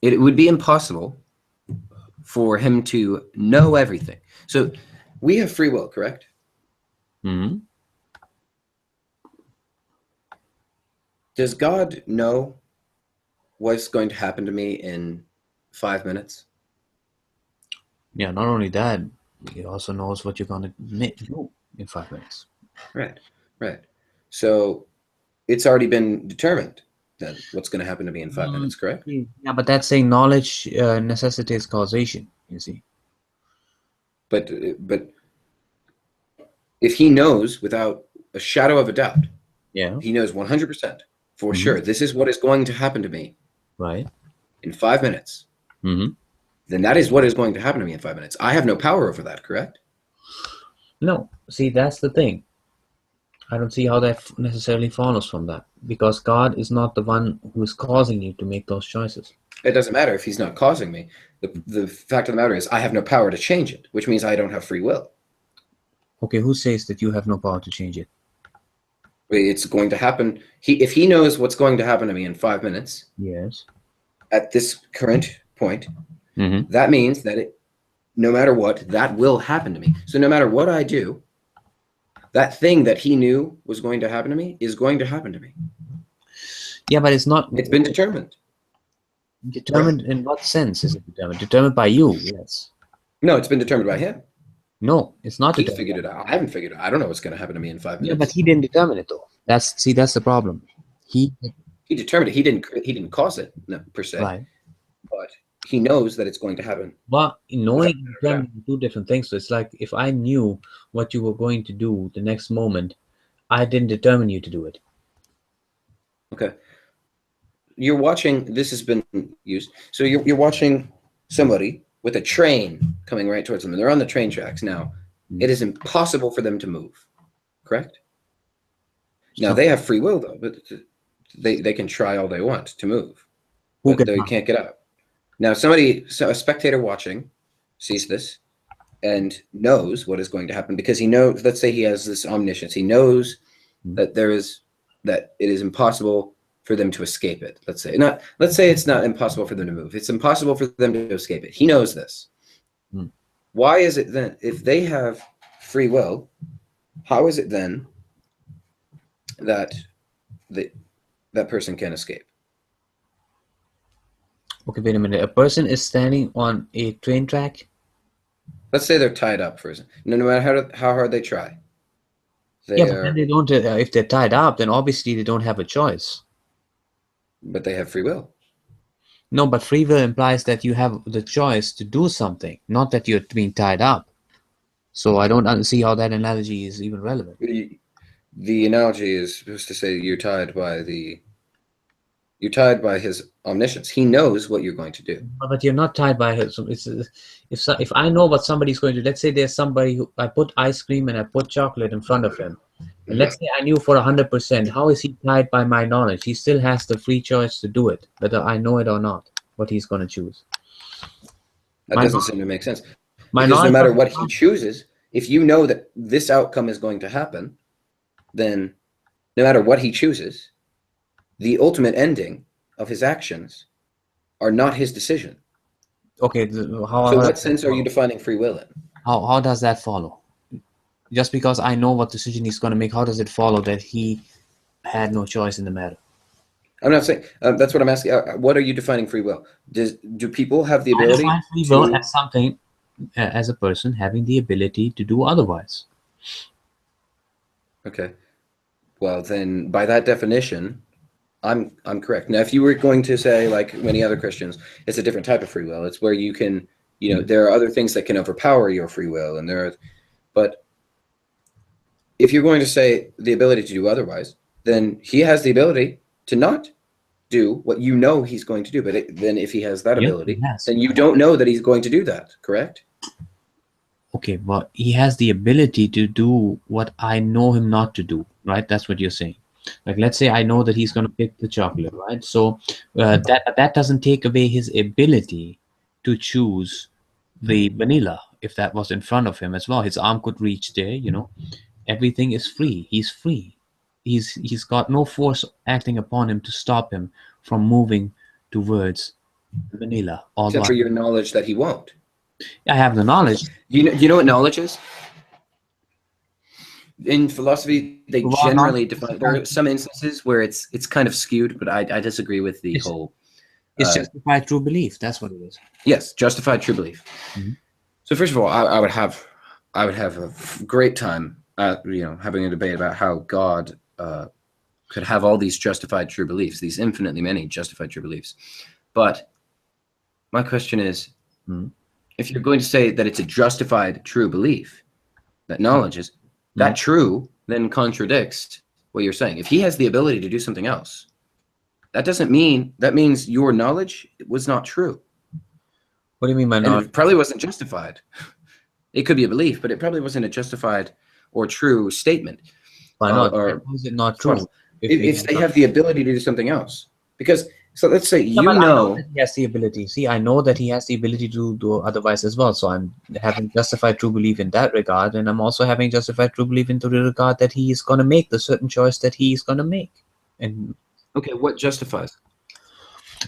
it would be impossible for him to know everything. So we have free will, correct? Mm-hmm. Does God know what's going to happen to me in 5 minutes? Yeah. Not only that, He also knows what you're gonna do in 5 minutes. Right. So it's already been determined then what's going to happen to me in 5 minutes, correct? Yeah, but that's saying knowledge necessitates causation. You see. But if he knows without a shadow of a doubt, Yeah. he knows 100% for Mhm. sure this is what is going to happen to me Right. in 5 minutes, Mm-hmm. then that is what is going to happen to me in 5 minutes. I have no power over that, correct? No, see, that's the thing. I don't see how that necessarily follows from that, because God is not the one who is causing you to make those choices. It doesn't matter if he's not causing me. The fact of the matter is I have no power to change it, which means I don't have free will. Okay, who says that you have no power to change it? It's going to happen. If he knows what's going to happen to me in 5 minutes, Yes. at this current point, Mm-hmm. that means that no matter what, that will happen to me. So no matter what I do, that thing that he knew was going to happen to me is going to happen to me. Yeah, but it's not It's been determined. determined. In what sense is it determined? Determined by you, yes. No, it's been determined by him. No, it's not He determined. figured it out. I haven't figured it out. I don't know what's going to happen to me in 5 minutes. Yeah, but he didn't determine it though. That's the problem. He He determined it. He didn't cause it, no, per se, right. but he knows that it's going to happen. But knowing and Yeah. determining are two different things. So it's like if I knew what you were going to do the next moment, I didn't determine you to do it. Okay. You're watching, this has been used. So you're watching somebody with a train coming right towards them, and they're on the train tracks. Now, it is impossible for them to move, correct? Now, So they have free will, though, but they can try all they want to move, who but can they can't get out. Now, so a spectator watching sees this and knows what is going to happen because he knows, let's say he has this omniscience. He knows that that it is impossible for them to escape it. Let's say it's not impossible for them to move. It's impossible for them to escape it. He knows this. Hmm. Why is it then, if they have free will, how is it then that that person can escape? Okay, wait a minute. A person is standing on a train track. Let's say they're tied up for no matter how hard they try. Yeah, but then they don't. If they're tied up, then obviously they don't have a choice. But they have free will. No, but free will implies that you have the choice to do something, not that you're being tied up. So I don't see how that analogy is even relevant. The analogy is supposed to say you're tied by his omniscience. He knows what you're going to do. But you're not tied by his. If I know what somebody's going to, let's say there's somebody who I put ice cream and I put chocolate in front of him. And let's say I knew for 100%, how is he tied by my knowledge? He still has the free choice to do it, whether I know it or not, what he's going to choose. That doesn't seem to make sense. My Because no knowledge matter of- what he chooses, if you know that this outcome is going to happen, then no matter what he chooses, the ultimate ending of his actions are not his decision. Okay, how? So what sense are you defining free will in? How does that follow? Just because I know what decision he's going to make, how does it follow that he had no choice in the matter? I'm not saying that's what I'm asking. What are you defining free will? Do people have the I ability define free will as something, as a person having the ability to do otherwise. Okay. Well, then by that definition, I'm correct. Now, if you were going to say, like many other Christians, it's a different type of free will. It's where you can, there are other things that can overpower your free will, but if you're going to say the ability to do otherwise, then he has the ability to not do what you know he's going to do. But then if he has that ability, then you don't know that he's going to do that, correct? Okay, but he has the ability to do what I know him not to do, right? That's what you're saying. Like, let's say I know that he's going to pick the chocolate, right? So that doesn't take away his ability to choose the vanilla if that was in front of him as well. His arm could reach there, Everything is free. He's free. He's got no force acting upon him to stop him from moving towards vanilla. Except for your knowledge that he won't. I have the knowledge. You know what knowledge is? In philosophy, they generally define. There are some instances where it's kind of skewed, but I disagree with the whole. It's justified true belief. That's what it is. Yes, justified true belief. Mm-hmm. So first of all, I would have a great time, having a debate about how God could have all these justified true beliefs, these infinitely many justified true beliefs. But my question is, if you're going to say that it's a justified true belief, that knowledge is that true, then contradicts what you're saying. If he has the ability to do something else, that means your knowledge was not true. What do you mean by knowledge? It probably wasn't justified. It could be a belief, but it probably wasn't a justified or true statement. Why not? Why is it not true? If they have the ability to do something else. Because, so let's say I know that he has the ability. See, I know that he has the ability to do otherwise as well. So I'm having justified true belief in that regard. And I'm also having justified true belief into the regard that he is going to make the certain choice that he is going to make. And okay, what justifies?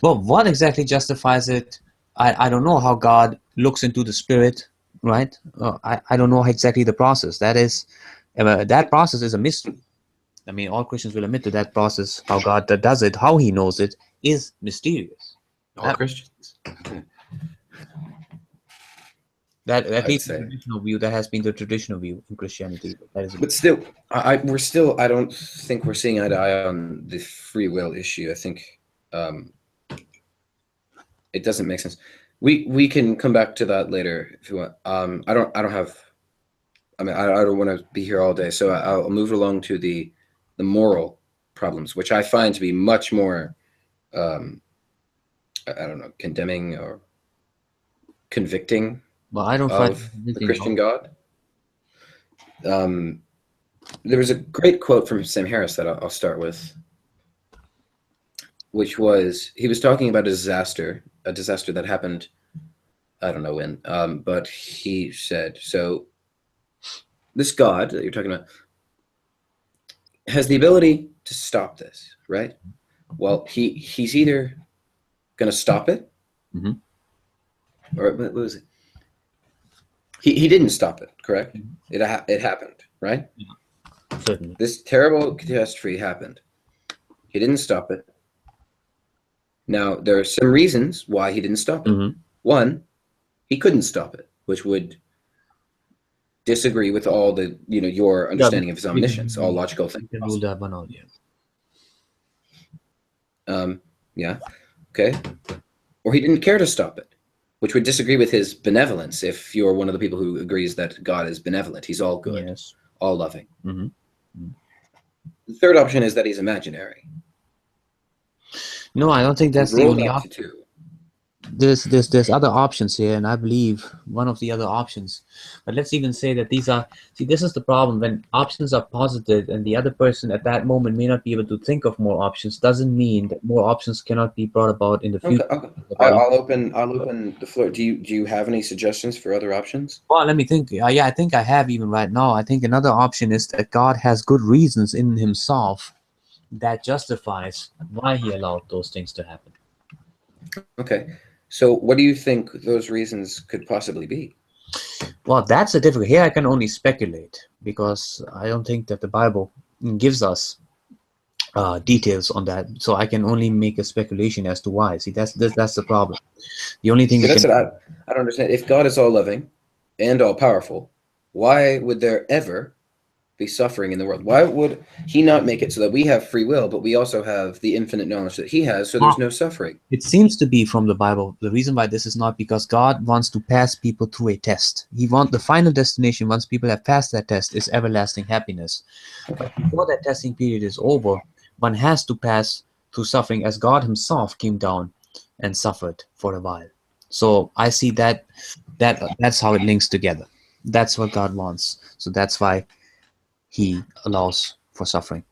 Well, what exactly justifies it? I don't know how God looks into the spirit, right? I don't know exactly the process. That process is a mystery. I mean, all Christians will admit to that process. How God does it, how he knows it, is mysterious. All Christians. That at I'd least the say. traditional view, that has been the traditional view in Christianity. That is, But still, I don't think we're seeing eye to eye on the free will issue. I think it doesn't make sense. We can come back to that later if you want. I don't have. I mean, I don't want to be here all day, so I'll move along to the moral problems, which I find to be much more, I don't know, condemning or convicting well, I don't find of the anything Christian wrong. God. There was a great quote from Sam Harris that I'll start with, which was he was talking about a disaster that happened. I don't know when, but he said, so this God that you're talking about has the ability to stop this, right? Well, he's either going to stop it, Mhm. or what was it? He didn't stop it, correct? Mhm. It happened, right? Certainly. This terrible catastrophe happened. He didn't stop it. Now, there are some reasons why he didn't stop it. Mhm. One, he couldn't stop it, which would disagree with all the, your understanding of his omniscience, all logical things. We can rule that one out, yeah. Yeah, okay. Or he didn't care to stop it, which would disagree with his benevolence if you're one of the people who agrees that God is benevolent. He's all good, Yes. all loving. Mhm. The third option is that he's imaginary. No, I don't think that's We've the rolled only up option. to two. There's other options here, and I believe one of the other options. But let's even say that these are. See, this is the problem when options are posited, and the other person at that moment may not be able to think of more options. Doesn't mean that more options cannot be brought about in the Okay, future. okay. I'll open the floor. Do you have any suggestions for other options? Well, let me think. Yeah, I think I have even right now. I think another option is that God has good reasons in Himself that justifies why He allowed those things to happen. Okay. So what do you think those reasons could possibly be? Well, that's a difficult. Here I can only speculate because I don't think that the Bible gives us details on that. So I can only make a speculation as to why. See, that's the problem. The only thing Yeah, we that's can. what I don't understand. If God is all loving and all powerful, why would there ever be suffering in the world? Why would He not make it so that we have free will, but we also have the infinite knowledge that He has, so there's no suffering? It seems to be from the Bible. The reason why this is not because God wants to pass people through a test. He wants the final destination once people have passed that test is everlasting happiness. Okay. But before that testing period is over, one has to pass through suffering as God Himself came down and suffered for a while. So I see that's how it links together. That's what God wants. So that's why He allows for suffering.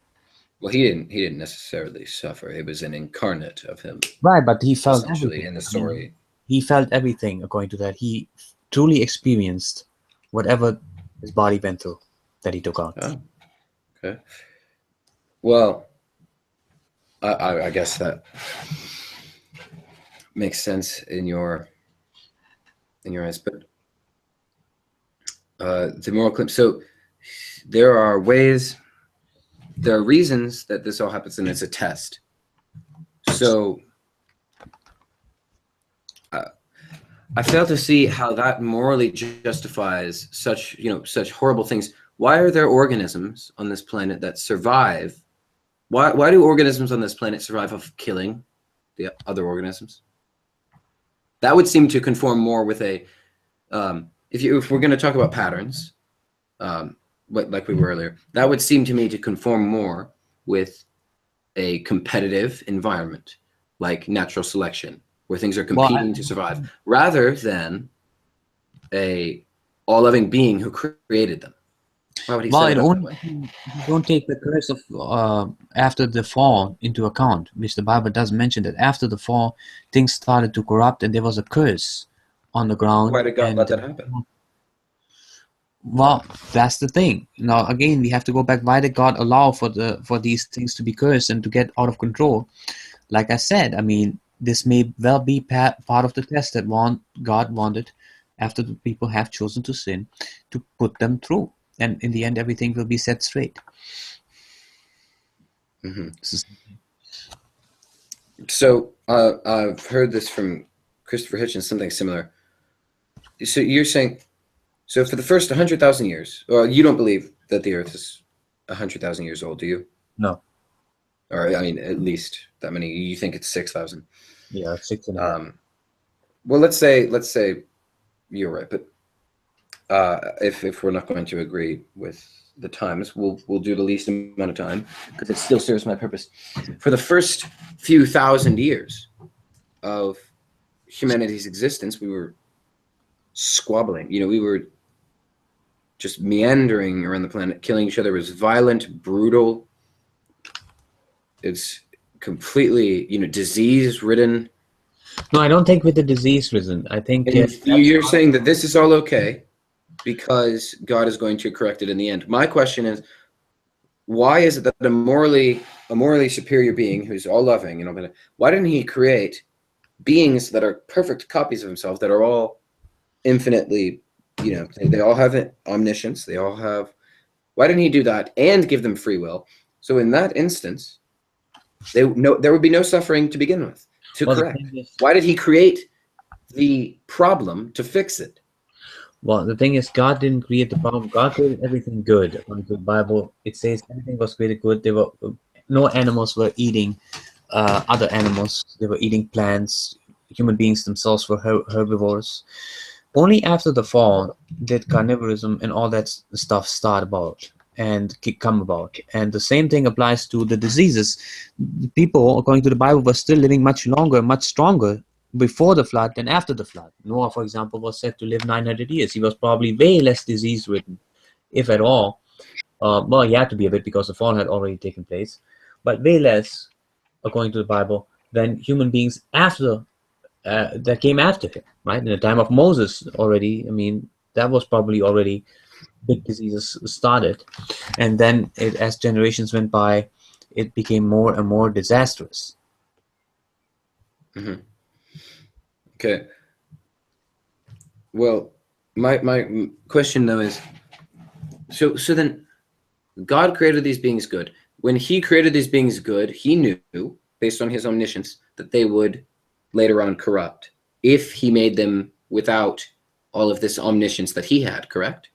Well, he didn't necessarily suffer. It was an incarnate of Him, Right, but He felt essentially, everything. in the I mean, story. he felt everything according to that. He truly experienced whatever his body went through that he took out. Oh, okay. Well, I guess that makes sense in your eyes, but the moral claim. So there are reasons that this all happens, and it's a test. So I fail to see how that morally justifies such horrible things. Why are there organisms on this planet that survive? Why do organisms on this planet survive of killing the other organisms? That would seem to conform more with a if we're going to talk about patterns, like we were earlier, that would seem to me to conform more with a competitive environment, like natural selection, where things are competing to survive, rather than a all-loving being who created them. Why would He set it up that way? You don't take the curse of after the fall into account, which the Bible does mention that after the fall, things started to corrupt and there was a curse on the ground. Why did God let that happen? Well, that's the thing. Now, again, we have to go back. Why did God allow for these things to be cursed and to get out of control? Like I said, I mean, this may well be part of the test that God wanted, after the people have chosen to sin, to put them through. And in the end, everything will be set straight. Mm-hmm. So I've heard this from Christopher Hitchens, something similar. So you're saying, so for the first 100,000 years, well, you don't believe that the Earth is 100,000 years old, do you? No. Or I mean, at least that many. You think it's 6,000? Yeah, 6.5. Well, let's say you're right, but if we're not going to agree with the times, we'll do the least amount of time because it still serves my purpose. For the first few thousand years of humanity's existence, we were squabbling. We were just meandering around the planet, killing each other. It was violent, brutal. It's completely, disease-ridden. No, I don't think with the disease reason. I think And you're saying that this is all okay because God is going to correct it in the end. My question is, why is it that a morally superior being who's all loving, why didn't he create beings that are perfect copies of himself, that are all infinitely, they all have omniscience, why didn't he do that and give them free will? So in that instance, there would be no suffering to begin with, to correct. Why did he create the problem to fix it? Well, the thing is, God didn't create the problem. God created everything good. According to the Bible, it says everything was created good. No animals were eating other animals. They were eating plants. Human beings themselves were herbivores. Only after the fall did carnivorism and all that stuff start about and come about. And the same thing applies to the diseases. People, according to the Bible, were still living much longer, much stronger before the flood than after the flood. Noah, for example, was said to live 900 years. He was probably way less disease-ridden, if at all. Well, he had to be a bit because the fall had already taken place, but way less, according to the Bible, than human beings after that came after him, right? In the time of Moses already, I mean, that was probably already big diseases started. And then as generations went by, it became more and more disastrous. Mm-hmm. Okay. Well, my question though is, so then God created these beings good. When he created these beings good, he knew, based on his omniscience, that they would later on corrupt if he made them without all of this omniscience that he had, correct?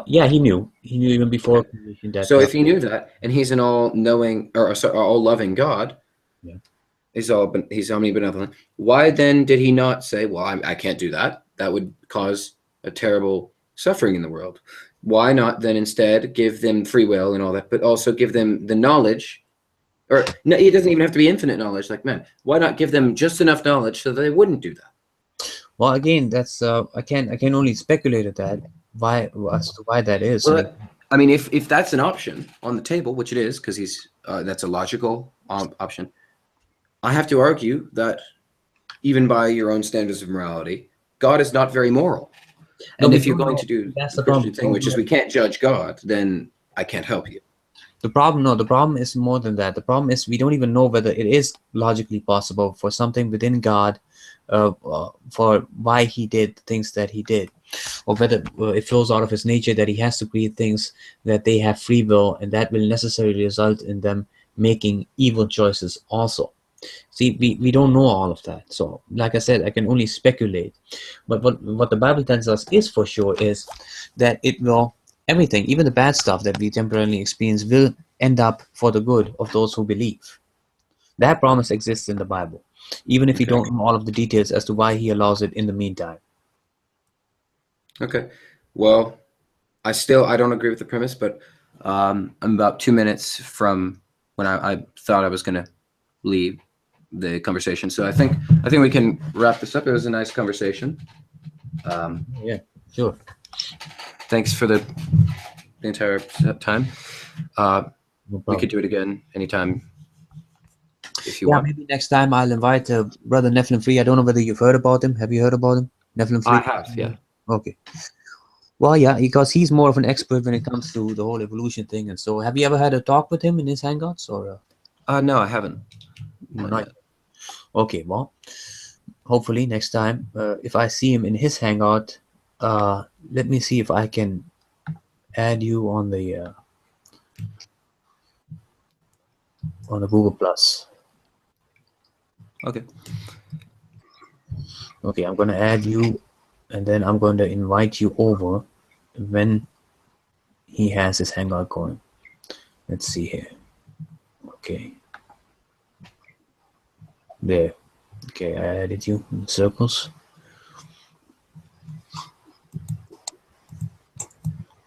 Yeah, he knew even before creation that. So if he knew that, and he's an all-knowing or all-loving God, yeah, he's omnibenevolent. Why then did he not say, "Well, I can't do that. That would cause a terrible suffering in the world"? Why not then instead give them free will and all that, but also give them the knowledge? Or no, it doesn't even have to be infinite knowledge, like man. Why not give them just enough knowledge so that they wouldn't do that? Well, again, that's I can only speculate at that. Why that is. Well, I mean, if that's an option on the table, which it is, because that's a logical option, I have to argue that even by your own standards of morality, God is not very moral. And if you're going to do the Christian thing, which is we can't judge God, then I can't help you. The problem is more than that. The problem is we don't even know whether it is logically possible for something within God, for why he did things that he did, or whether it flows out of his nature that he has to create things that they have free will, and that will necessarily result in them making evil choices also. See, we don't know all of that. So, like I said, I can only speculate. But what the Bible tells us is for sure is that it will, everything, even the bad stuff that we temporarily experience, will end up for the good of those who believe. That promise exists in the Bible, even if we don't know all of the details as to why he allows it in the meantime. Okay. Well, I don't agree with the premise, but I'm about 2 minutes from when I thought I was going to leave the conversation. So I think we can wrap this up. It was a nice conversation. Yeah, sure. Thanks for the entire time. We could do it again anytime if you want. Maybe next time I'll invite Brother Nephilim Free. I don't know whether you've heard about him. Have you heard about him? Nephilim Free? I have, yeah. Okay. Well, yeah, because he's more of an expert when it comes to the whole evolution thing. And so, have you ever had a talk with him in his Hangouts? Or no, I haven't. Not yet. Okay, well, hopefully next time, if I see him in his Hangout, let me see if I can add you on the Google Plus. Okay. Okay, I'm going to add you, and then I'm going to invite you over when he has his Hangout going. Let's see here. Okay. There. Okay, I added you in circles.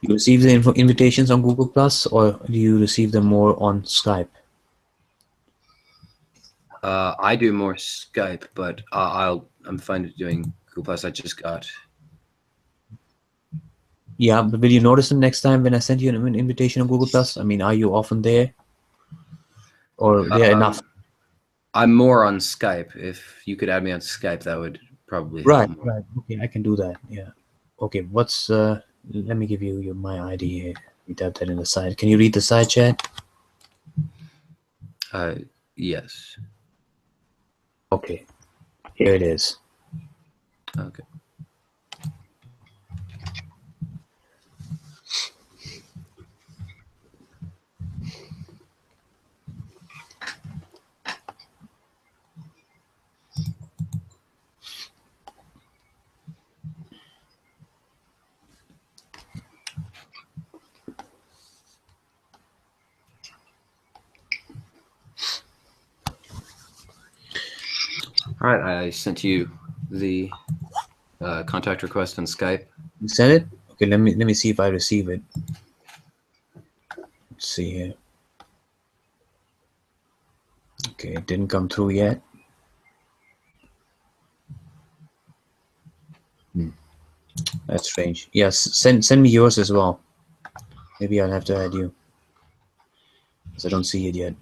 You receive the invitations on Google Plus, or do you receive them more on Skype? I do more Skype, but I'm fine doing Google Plus. I just got. Yeah, but will you notice them next time when I send you an invitation on Google Plus? I mean, are you often there, or there enough? I'm more on Skype. If you could add me on Skype, that would probably help Right, more. right. Okay, I can do that. Yeah. Okay, what's let me give you my ID here. You type that in the side. Can you read the side chat? Yes. Okay. Here it is. Okay. All right, I sent you the contact request on Skype. You sent it? Okay, let me see if I receive it. Let's see here. Okay, it didn't come through yet. That's strange. Yes, send me yours as well. Maybe I'll have to add you, because I don't see it yet.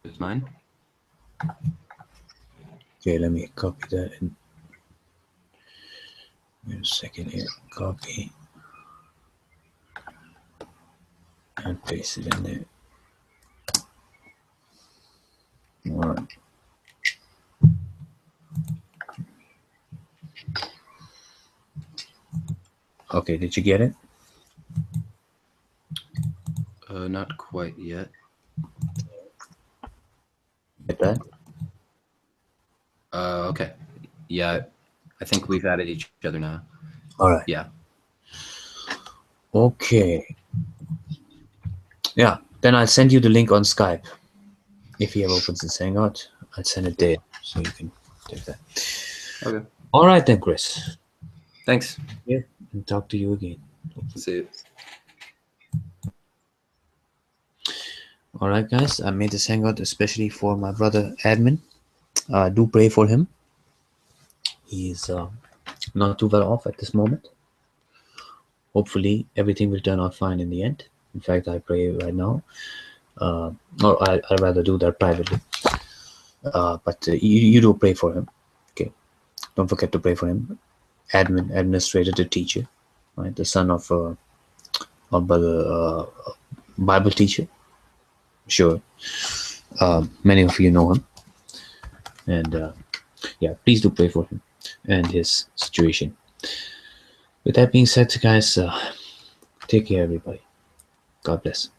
Is mine? Okay, let me copy that in. Wait a second here. Copy and paste it in there. All right. Okay, did you get it? Not quite yet. Get that? Okay. Yeah, I think we've added each other now. All right. Yeah. Okay. Yeah, then I'll send you the link on Skype. If he ever opens his Hangout, I'll send it there so you can take that. Okay. All right then, Chris. Thanks. Yeah, and talk to you again. See you. All right, guys. I made this Hangout especially for my brother Admin. Do pray for him. He's not too well off at this moment. Hopefully, everything will turn out fine in the end. In fact, I pray right now. Or I'd rather do that privately. But you do pray for him. Okay. Don't forget to pray for him. Admin, administrator to teacher, right? The son of our brother, Bible teacher. Sure. Many of you know him. And yeah, please do pray for him and his situation. With that being said, guys, take care, everybody. God bless.